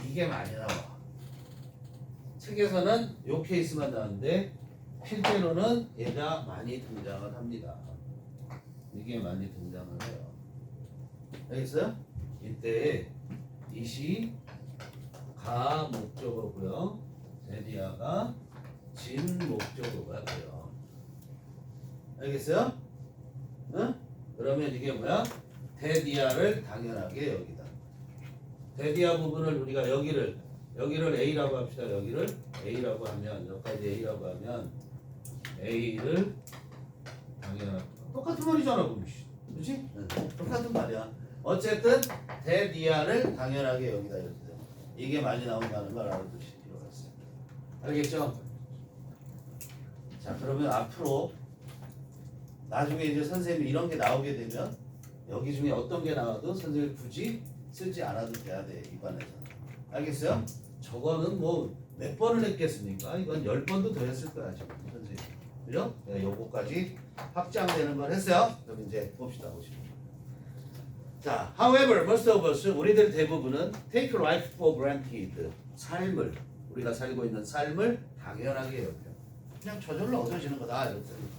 이게 많이 나와. 책에서는 요 케이스만 나왔는데 실제로는 얘가 많이 등장을 합니다. 이게 많이 등장을 해요. 알겠어요? 이때 이시 가 목적어고요. 데디아가 진 목적어가 돼요. 알겠어요? 응? 그러면 이게 뭐야? 데디아를 당연하게 여기다. 데디아 부분을 우리가 여기를 A라고 합시다. 여기를 A라고 하면 여기까지 A라고 하면 A를 당연하게 똑같은 말이잖아, 그렇지? 응. 똑같은 말이야. 어쨌든 데디아를 당연하게 여기다 이렇게 돼. 이게 많이 나온다는 걸 알아두실 필요가 있어요. 알겠죠? 자, 그러면 앞으로 나중에 이제 선생님이 이런 게 나오게 되면 여기 중에 어떤 게 나와도 선생님이 굳이 쓰지 않아도 돼야 돼, 이반에서는. 알겠어요? 저거는 뭐 몇 번을 했겠습니까? 이건 10번도 더 했을 거야, 지금 선생님. 그죠? 네, 요거까지 확장되는 걸 했어요. 그럼 이제 봅시다, 보시면. 자, however, most of us, 우리들 대부분은 take life for granted. 삶을, 우리가 살고 있는 삶을 당연하게 여겨. 그냥 저절로 얻어지는 거다, 이렇게 생각합니다.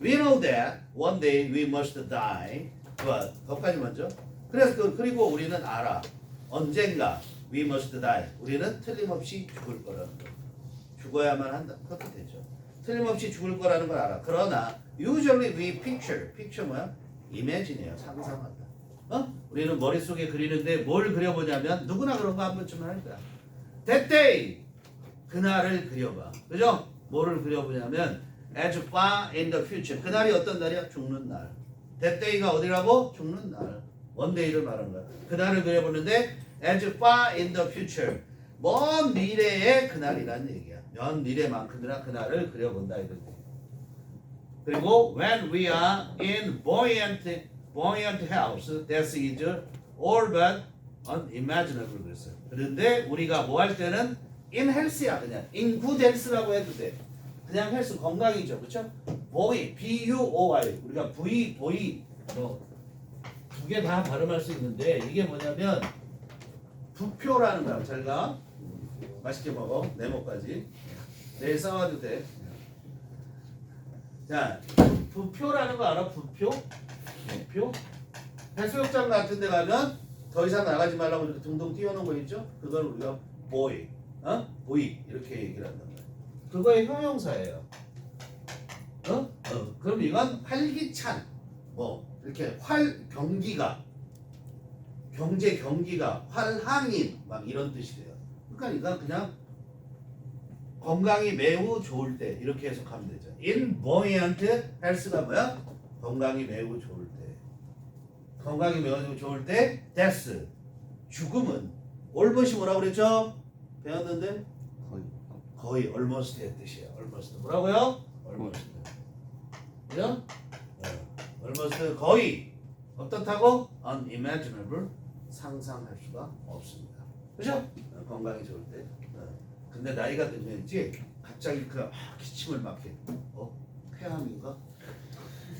We know that one day we must die. but, 거기까지 먼저. 그리고 우리는 알아. 언젠가 we must die. 우리는 틀림없이 죽을 거라는 거. 죽어야만 한다. 그것도 되죠. 틀림없이 죽을 거라는 걸 알아. 그러나 usually we picture 뭐야? imagine요. 상상한다. 우리는 머릿속에 그리는데 뭘 그려보냐면 누구나 그런 거 한 번쯤은 할 거야. That day 그날을 그려봐. 그죠? 뭐를 그려보냐면 as far in the future. 그날이 어떤 날이야? 죽는 날. that day가 어디라고? 죽는 날. one day를 말하는 거야. 그날을 그려보는데 as far in the future. 먼 미래의 그날이라는 얘기야. 먼 미래만큼이나 그날을 그려본다 이런 얘기. 그리고 when we are in buoyant health, that is all but unimaginable 그랬어요. 그런데 우리가 뭐 할 때는 in health야 그냥 in good health라고 해도 돼. 그냥 헬스 건강이죠, 그렇죠? boy, B-U-O-Y 우리가 V, boy 두 개 다 발음할 수 있는데 이게 뭐냐면 부표라는 거야. 잘 가. 맛있게 먹어. 네모까지. 내일 싸워도 돼. 자, 부표라는 거 알아? 부표? 부표? 해수욕장 같은 데 가면 더 이상 나가지 말라고 이렇게 둥둥 띄워놓은 거 있죠? 그걸 우리가 boy, boy 이렇게 얘기를 한단 말이야. 그거의 형용사예요. 그럼 이건 활기찬, 뭐 이렇게 경제 경기가 활항인 막 이런 뜻이 돼요. 그러니까 그냥 건강이 매우 좋을 때 이렇게 해석하면 되죠. In buoyant health가 뭐야? 건강이 매우 좋을 때. 건강이 매우 좋을 때 death 죽음은 almost 뭐라고 그랬죠? 배웠는데 거의 almost의 뜻이에요. almost 뭐라고요? almost. 그죠? almost 거의 어떻다고? unimaginable 상상할 수가 없습니다. 그죠? 건강이 좋을 때. 근데 나이가 들면지 갑자기 기침을 막 해. 폐암인가?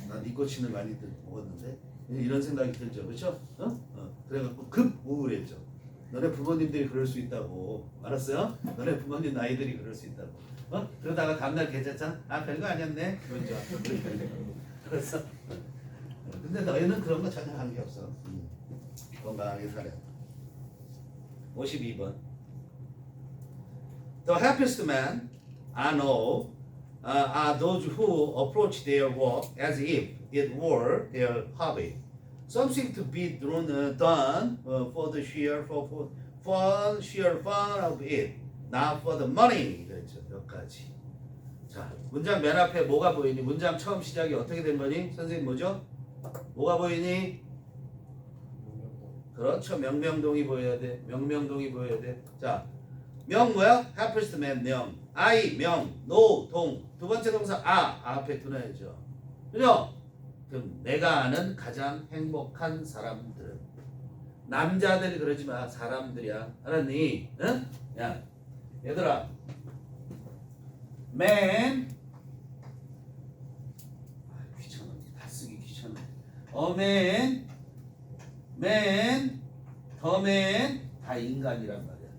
나 니코틴을 많이 먹었는데 이런 생각이 들죠, 그렇죠? 그래갖고 급 우울해져. 너네 부모님들이 그럴 수 있다고. 알았어요? 너네 부모님 나이들이 그럴 수 있다고. 그러다가 다음날 괜찮잖아? 아 별거 아니었네. 그렇죠. 그래서 근데 너희는 그런 거 전혀 관계 없어. 건강하게 살아. 52번. The happiest men I know are those who approach their work as if it were their hobby, something to be done for the sheer fun of it, not for the money. 그렇죠. 여기까지. 자, 문장 맨 앞에 뭐가 보이니? 문장 처음 시작이 어떻게 된 거니? 선생님 뭐죠? 뭐가 보이니? 그렇죠. 명명동이 보여야 돼. 명명동이 보여야 돼. 자, 명 뭐야? happiest man 명. I 명. no 동. 두 번째 동사 앞에 두어야죠. 그죠? 그럼 내가 아는 가장 행복한 사람들은 남자들 그러지 마. 사람들이야. 알았니? 응? 야, 얘들아. man. 귀찮아. 다 쓰기 귀찮아. man. 더 man 다 인간이란 말이야.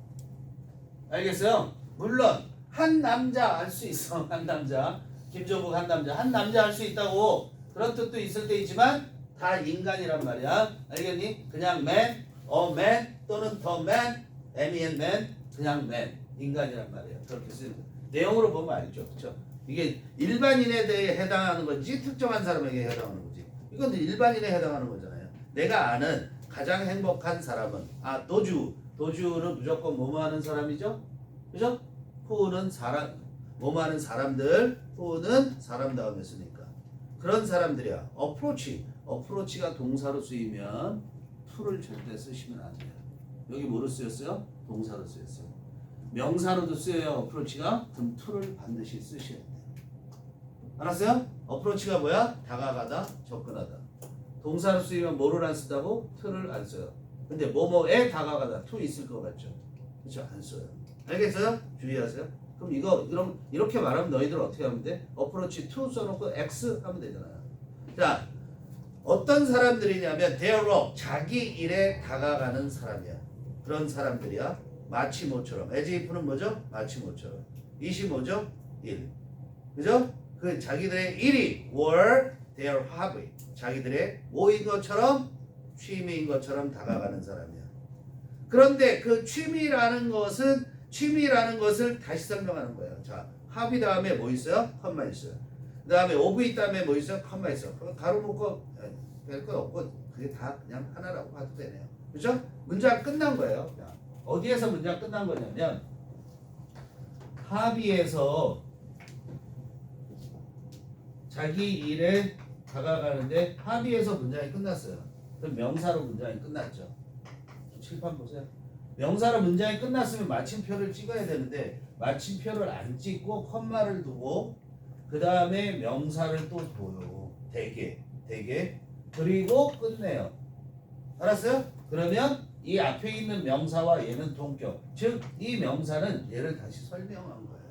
알겠어요? 물론 한 남자 할 수 있어. 한 남자. 김종국 한 남자 할 수 있다고 그런 뜻도 있을 때 있지만 다 인간이란 말이야. 알겠니? 그냥 man, man 또는 더 man, man 그냥 man 인간이란 말이야. 그렇게 쓰는 거. 내용으로 보면 알죠, 그렇죠? 이게 일반인에 대해 해당하는 건지 특정한 사람에게 해당하는 건지 이건 일반인에 해당하는 거잖아요. 내가 아는 가장 행복한 사람은 도주는 무조건 뭐뭐하는 사람이죠? 그죠? who는 사람, 뭐뭐하는 사람들, who는 사람 다음에 쓰니까 그런 사람들이야. approach가 동사로 쓰이면 to를 절대 쓰시면 안 돼요. 여기 뭐로 쓰였어요? 동사로 쓰였어요. 명사로도 쓰여요. approach가. 그럼 to를 반드시 쓰셔야 돼요. 알았어요? approach가 뭐야? 다가가다, 접근하다. 동사로 쓰이면 뭐를 안 쓰다고? to를 안 써요. 근데 뭐뭐에 다가가다 to 있을 것 같죠? 그렇죠? 안 써요. 알겠어요? 주의하세요. 그럼 이렇게 말하면 너희들 어떻게 하면 돼? approach to 써놓고 x 하면 되잖아요. 자, 어떤 사람들이냐면 their work, 자기 일에 다가가는 사람이야. 그런 사람들이야. 마치 모처럼. as if는 뭐죠? 마치 모처럼. it이 뭐죠? 일. 그죠? 그 자기들의 일이 were their hobby. 자기들의 뭐인 것처럼 취미인 것처럼 다가가는 사람이야. 그런데 그 취미라는 것을 다시 설명하는 거예요. 자, hobby 다음에 뭐 있어요? 컴마 있어요. 그 다음에 of 다음에 뭐 있어요? 컴마 있어요. 가로 묶고 별거 없고 그게 다 그냥 하나라고 봐도 되네요. 그죠? 문장 끝난 거예요. 자, 어디에서 문장 끝난 거냐면 hobby에서 자기 일에 다가가는데 합의해서 문장이 끝났어요. 그럼 명사로 문장이 끝났죠. 칠판 보세요. 명사로 문장이 끝났으면 마침표를 찍어야 되는데 마침표를 안 찍고 컴마를 두고 그 다음에 명사를 또 둬요. 되게 그리고 끝내요. 알았어요? 그러면 이 앞에 있는 명사와 얘는 동격. 즉 이 명사는 얘를 다시 설명한 거예요.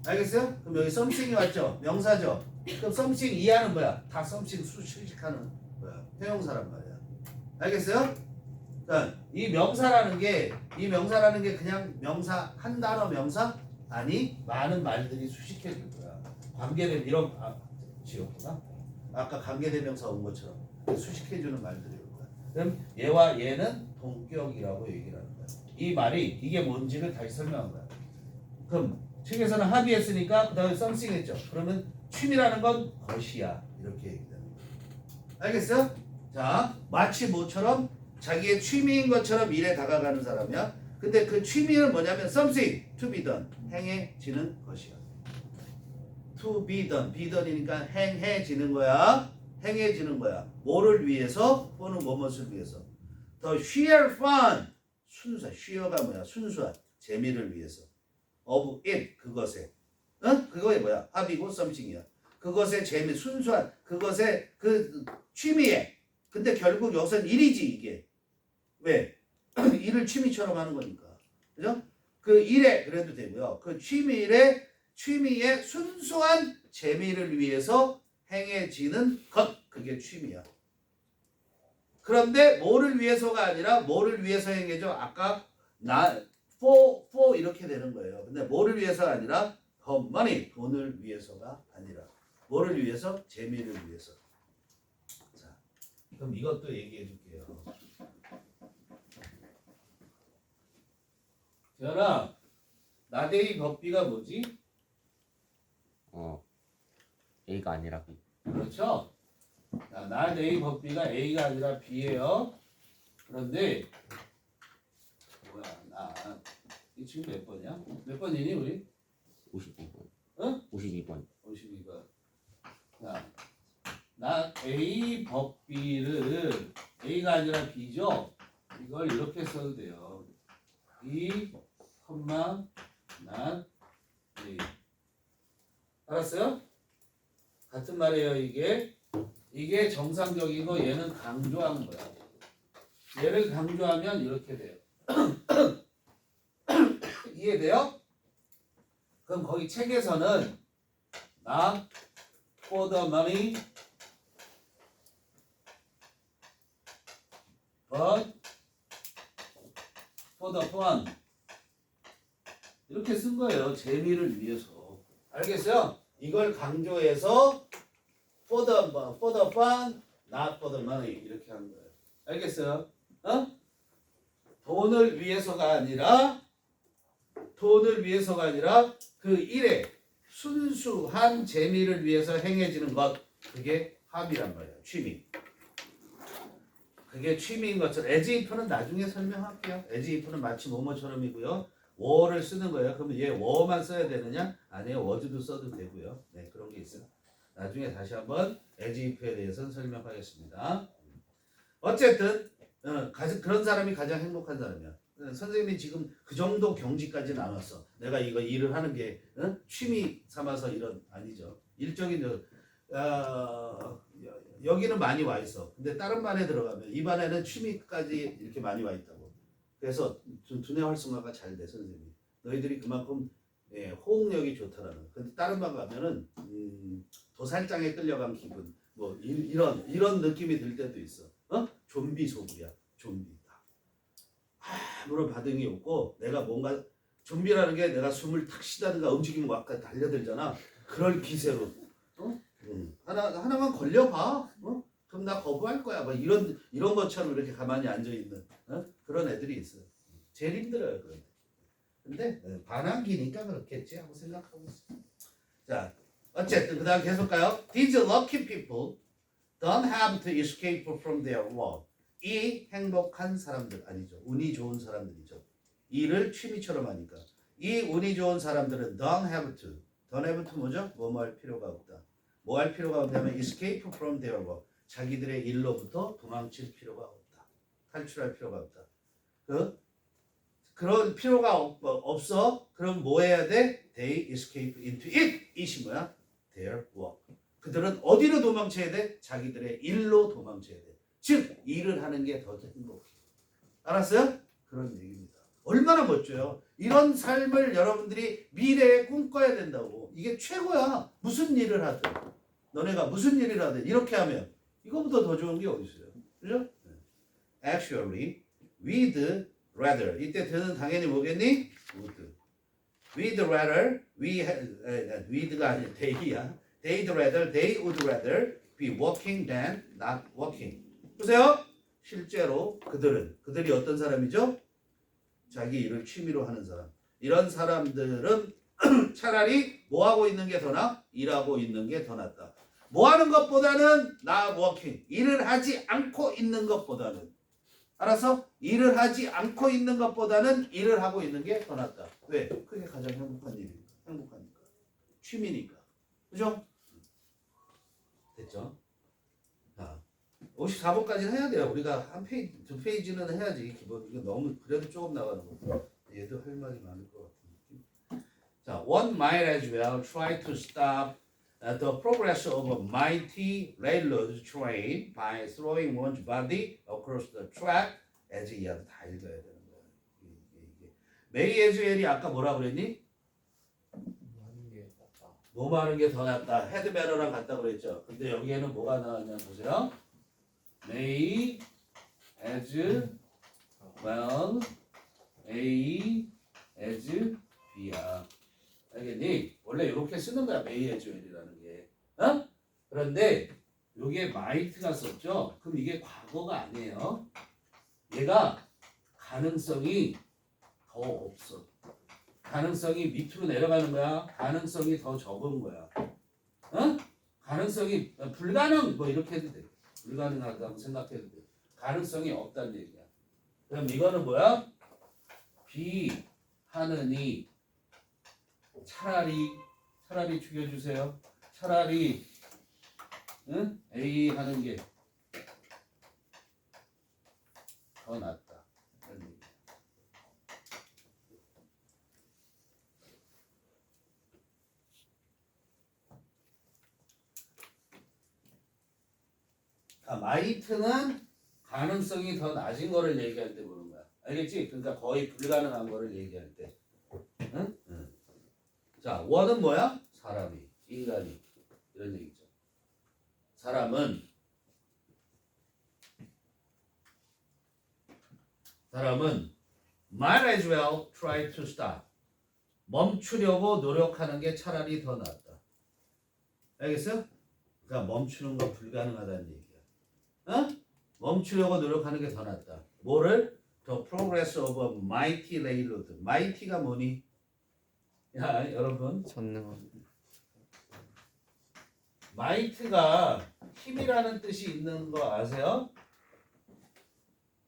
알겠어요? 그럼 여기 something이 왔죠? 명사죠? 그럼 something 이하는 뭐야? 다 something 수식하는 뭐야? 형용사란 말이야. 알겠어요? 그러니까 이 명사라는 게 그냥 명사 한 단어 명사? 아니 많은 말들이 수식해 줄 거야. 관계대 이런 지웠구나. 아까 관계대명사 온 것처럼 수식해 주는 말들이 올 거야. 그럼 얘와 얘는 동격이라고 얘기를 하는 거야. 이 말이 이게 뭔지를 다시 설명한 거야. 그럼 책에서는 합의했으니까 그 다음에 something 했죠. 그러면 취미라는 건 것이야. 이렇게 얘기되는 거야. 알겠어? 자, 마치 뭐처럼 자기의 취미인 것처럼 일에 다가가는 사람이야. 근데 그 취미는 뭐냐면 something, to be done, 행해지는 것이야. to be done, be done이니까 행해지는 거야. 행해지는 거야. 뭐를 위해서? 또는 무엇을 위해서? The sheer fun, 순수한, sheer가 뭐야? 순수한 재미를 위해서. of it, 그것에. 그거에 뭐야? 합이고 something이야. 그것의 재미, 순수한 그것의 그 취미에. 근데 결국 여기서는 일이지 이게. 왜? 일을 취미처럼 하는 거니까. 그죠? 그 일에 그래도 되고요. 그 취미의 순수한 재미를 위해서 행해지는 것. 그게 취미야. 그런데 뭐를 위해서가 아니라 뭐를 위해서 행해져? 아까 for 이렇게 되는 거예요. 근데 뭐를 위해서가 아니라 the money, 돈을 위해서가 아니라 뭐를 위해서? 재미를 위해서. 자, 그럼 이것도 얘기해 줄게요. 재현아, 나데이 법비가 뭐지? A가 아니라 B. 그렇죠? 자, 나데이 법비가 A가 아니라 B예요. 그런데 뭐야, 이 친구 몇 번이야? 몇 번이니 우리? 52번. 응? 52번. 52번. 자, 나 A 법비를 A가 아니라 B죠? 이걸 이렇게 써도 돼요. B, 난 A. 알았어요? 같은 말이에요. 이게 정상적이고 얘는 강조한 거야. 얘를 강조하면 이렇게 돼요. 이해돼요? 그럼 거기 책에서는 not for the money but for the fun 이렇게 쓴 거예요. 재미를 위해서. 알겠어요? 이걸 강조해서 for the fun, not for the money 이렇게 한 거예요. 알겠어요? 돈을 위해서가 아니라 그 일에 순수한 재미를 위해서 행해지는 것. 그게 합이란 말이에요. 취미. 그게 취미인 것처럼 as if는 나중에 설명할게요. as if는 마치 뭐뭐처럼이고요. were를 쓰는 거예요. 그러면 얘 were만 써야 되느냐? 아니에요. was도 써도 되고요. 네, 그런 게 있어요. 나중에 다시 한번 as if에 대해서는 설명하겠습니다. 어쨌든 그런 사람이 가장 행복한 사람이야. 선생님이 지금 그 정도 경지까지는 안 왔어. 내가 이거 일을 하는 게 취미 삼아서 이런 아니죠. 일적인 여기는 많이 와 있어. 근데 다른 반에 들어가면 이 반에는 취미까지 이렇게 많이 와 있다고. 그래서 두뇌 활성화가 잘 돼 선생님이. 너희들이 그만큼 호응력이 좋더라는. 근데 다른 반 가면은 도살장에 끌려간 기분. 뭐 이런 느낌이 들 때도 있어. 좀비 소굴이야. 좀비. 아무런 반응이 없고 내가 뭔가 좀비라는 게 내가 숨을 탁 쉬다든가 움직이면 막 달려들잖아. 그럴 기세로 하나만 걸려봐. 그럼 나 거부할 거야. 뭐 이런 것처럼 이렇게 가만히 앉아 있는 그런 애들이 있어요. 제일 힘들어요 그런. 근데 반항기니까 그렇겠지 하고 생각하고 있어. 자, 어쨌든 그다음 계속 가요. These lucky people don't have to escape from their work. 이 행복한 사람들 아니죠. 운이 좋은 사람들이죠. 일을 취미처럼 하니까. 이 운이 좋은 사람들은 don't have to don't have는 뭐죠? 뭐 할 필요가 없다. 뭐 할 필요가 없냐면 escape from their work. 자기들의 일로부터 도망칠 필요가 없다. 탈출할 필요가 없다. 그런 필요가 없어. 그럼 뭐 해야 돼? They escape into it. it이 뭐야? Their work. 그들은 어디로 도망쳐야 돼? 자기들의 일로 도망쳐야 돼. 즉 일을 하는 게 더 행복해. 알았어요? 그런 얘기입니다. 얼마나 멋져요. 이런 삶을 여러분들이 미래에 꿈꿔야 된다고. 이게 최고야. 무슨 일을 하든 너네가 무슨 일을 하든 이렇게 하면 이거보다 더 좋은 게 어디 있어요? 그죠? Actually, we'd rather. 이때 드는 당연히 뭐겠니? would. We'd rather, we'd가 아니라 they야. They'd rather, they would rather be working than not working. 보세요. 실제로 그들이 어떤 사람이죠? 자기 일을 취미로 하는 사람. 이런 사람들은 차라리 뭐 하고 있는 게 더 나아? 일하고 있는 게 더 낫다. 뭐 하는 것보다는 not working. 일을 하지 않고 있는 것보다는. 알았어? 일을 하지 않고 있는 것보다는 일을 하고 있는 게 더 낫다. 왜? 그게 가장 행복한 일이니까. 행복하니까. 취미니까. 그죠? 됐죠? 자, 54번까지는 해야 돼요. 우리가 한 페이지, 두 페이지는 해야지. 기본. 이거 너무 그래도 조금 나가는 거. 얘도 할 말이 많을 것 같은 느낌. 자, one might as well try to stop the progress of a mighty railroad train by throwing one's body across the track as he has. 다 읽어야 되는 거야. 이게. 메이 에즈웰이 아까 뭐라 그랬니? 하는 게 낫다. 뭐 하는 게 더 낫다. 헤드베러랑 같다 그랬죠. 근데 여기에는 뭐가 나왔냐 보세요. May as well A as B야. 알겠니? 원래 이렇게 쓰는 거야. May as well이라는 게. 어? 그런데 여기에 might가 썼죠. 그럼 이게 과거가 아니에요. 얘가 가능성이 더 없어. 가능성이 밑으로 내려가는 거야. 가능성이 더 적은 거야. 어? 가능성이 불가능 뭐 이렇게 해도 돼. 불가능하다고 생각해도 돼. 가능성이 없다는 얘기야. 그럼 이거는 뭐야? B 하느니 차라리 죽여주세요. 차라리 응? A 하는 게 더 낫다. 이런 얘기야. 마이트는 가능성이 더 낮은 거를 얘기할 때 보는 거야. 알겠지? 그러니까 거의 불가능한 거를 얘기할 때. 응? 응. 자, 원은 뭐야? 사람이, 인간이. 이런 얘기죠. 사람은 might as well try to stop. 멈추려고 노력하는 게 차라리 더 낫다. 알겠어요? 그러니까 멈추는 건 불가능하다는 얘기야. 어? 멈추려고 노력하는 게 더 낫다. 뭐를? The progress of a mighty railroad. mighty가 뭐니? 야, 여러분. 전능한. might가 힘이라는 뜻이 있는 거 아세요?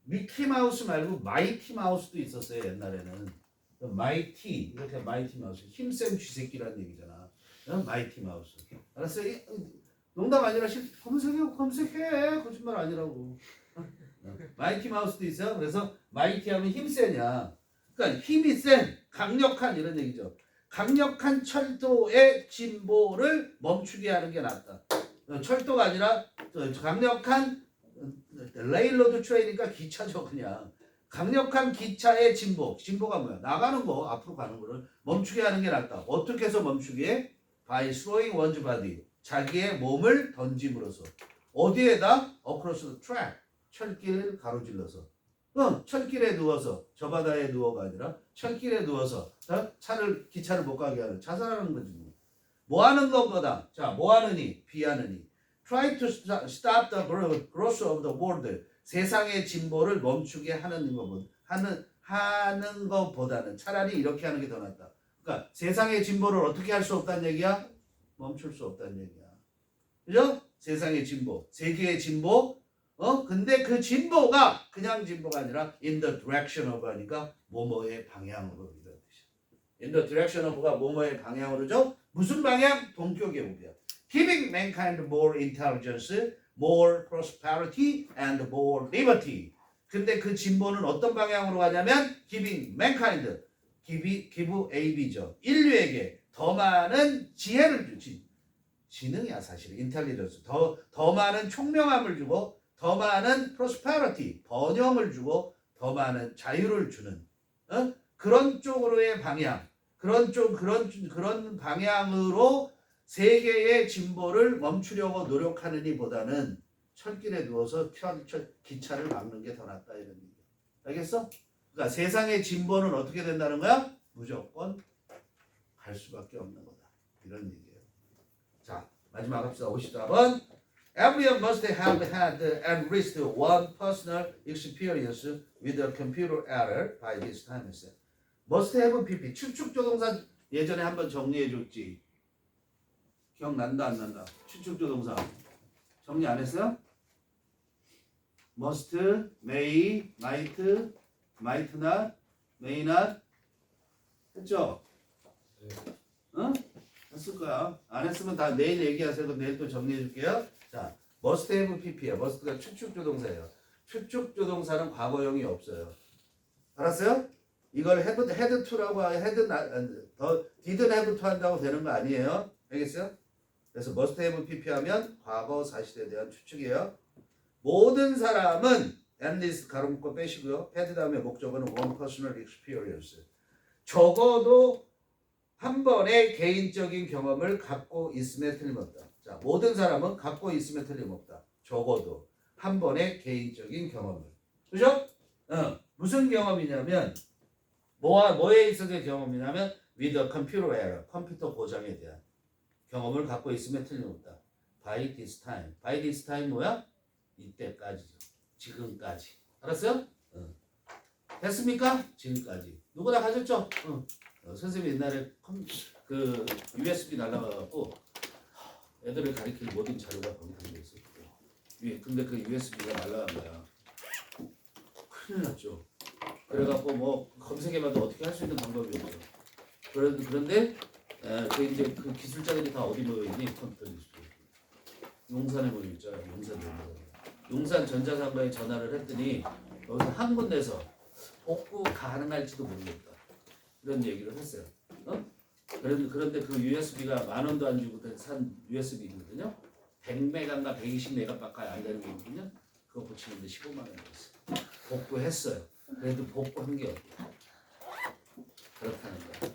미키마우스 말고 마이티마우스도 있었어요. 옛날에는. 마이티, 이렇게 마이티마우스. 힘센 쥐새끼라는 얘기잖아. 마이티마우스. 알았어요? 농담 아니라 검색해. 거짓말 아니라고. 마이티마우스도 있어요. 그래서 마이티 하면 힘세냐. 그러니까 힘이 센, 강력한 이런 얘기죠. 강력한 철도의 진보를 멈추게 하는 게 낫다. 철도가 아니라 강력한 레일로드 트레이니까 기차죠 그냥. 강력한 기차의 진보가 뭐야? 나가는 거, 앞으로 가는 거를 멈추게 하는 게 낫다. 어떻게 해서 멈추게 해? By throwing one's body. 자기의 몸을 던짐으로써. 어디에다? Across the track. 철길을 가로질러서. 철길에 누워서. 저 바다에 누워가 아니라 철길에 누워서 기차를 못 가게 하는. 자살하는 거지. 뭐 하는 것보다. 자, 뭐 하느니? 비하느니. Try to stop the growth of the world. 세상의 진보를 멈추게 하는 것보다는 차라리 이렇게 하는 게 더 낫다. 그러니까 세상의 진보를 어떻게 할 수 없다는 얘기야? 멈출 수 없다는 얘기야. 그죠? 세상의 진보, 세계의 진보. 근데 그 진보가 그냥 진보가 아니라 in the direction of 하니까 뭐뭐의 방향으로 이런 뜻이야. in the direction of가 뭐뭐의 방향으로죠? 무슨 방향? 동격의 우비야. Giving mankind more intelligence, more prosperity, and more liberty. 근데 그 진보는 어떤 방향으로 가냐면 giving mankind, give AB죠. 인류에게 더 많은 지혜를 주지. 지능이야 사실. 인텔리전스. 더 많은 총명함을 주고 더 많은 prosperity, 번영을 주고 더 많은 자유를 주는 그런 쪽으로의 방향. 그런 방향으로 세계의 진보를 멈추려고 노력하느니 보다는 철길에 누워서 기차를 막는 게 더 낫다 이런 얘기야. 알겠어? 그러니까 세상의 진보는 어떻게 된다는 거야? 무조건 갈 수밖에 없는 거다. 이런 얘기예요. 자, 마지막 합시다. 54번. Everyone must have had at least one personal experience with a computer error by this time. must have PP. 추측조동사 예전에 한번 정리해줬지. 기억난다 안 난다? 추측조동사 정리 안 했어요? must, may, might, might not, may not 했죠? 응? 했을 거야. 안 했으면 다 내일 얘기하세요. 그럼 내일 또 정리해 줄게요. 자, must have pp야. must가 추측조동사예요. 추측조동사는 과거형이 없어요. 알았어요? 이걸 had to라고 didn't have to 한다고 되는 거 아니에요. 알겠어요? 그래서 must have pp 하면 과거 사실에 대한 추측이에요. 모든 사람은 at least 가로 묶고 빼시고요. had 다음에 목적어는 one personal experience. 적어도 한 번의 개인적인 경험을 갖고 있음에 틀림없다. 자, 모든 사람은 갖고 있음에 틀림없다. 적어도 한 번의 개인적인 경험을. 그죠? 무슨 경험이냐면 뭐에 있어서의 경험이냐면 with a computer error, 컴퓨터 고장에 대한 경험을 갖고 있음에 틀림없다. By this time. By this time 뭐야? 이때까지죠. 지금까지. 알았어요? 됐습니까? 지금까지. 누구나 가졌죠? 선생님이 옛날에 그 USB 날라가갖고 애들을 가리킬 모든 자료가 거기 담겨있어요. 근데 그 USB가 날라간 거야. 큰일 났죠. 그래갖고 뭐 검색해봐도 어떻게 할 수 있는 방법이 없어. 그런데 그 이제 그 기술자들이 다 어디 모여있니? 컴퓨터 기술. 용산에 모여있죠. 용산 전자상가에 전화를 했더니 여기서 한 군데서 복구 가능할지도 모르겠다. 이런 얘기를 했어요. 그런데 그 USB가 10,000원도 안 주고 산 USB거든요. 100메가인가 120메가밖에 안 되는 게 있거든요. 그거 고치는데 15만 원 들었어요. 복구했어요. 그래도 복구한 게 없고 그렇다는 거야.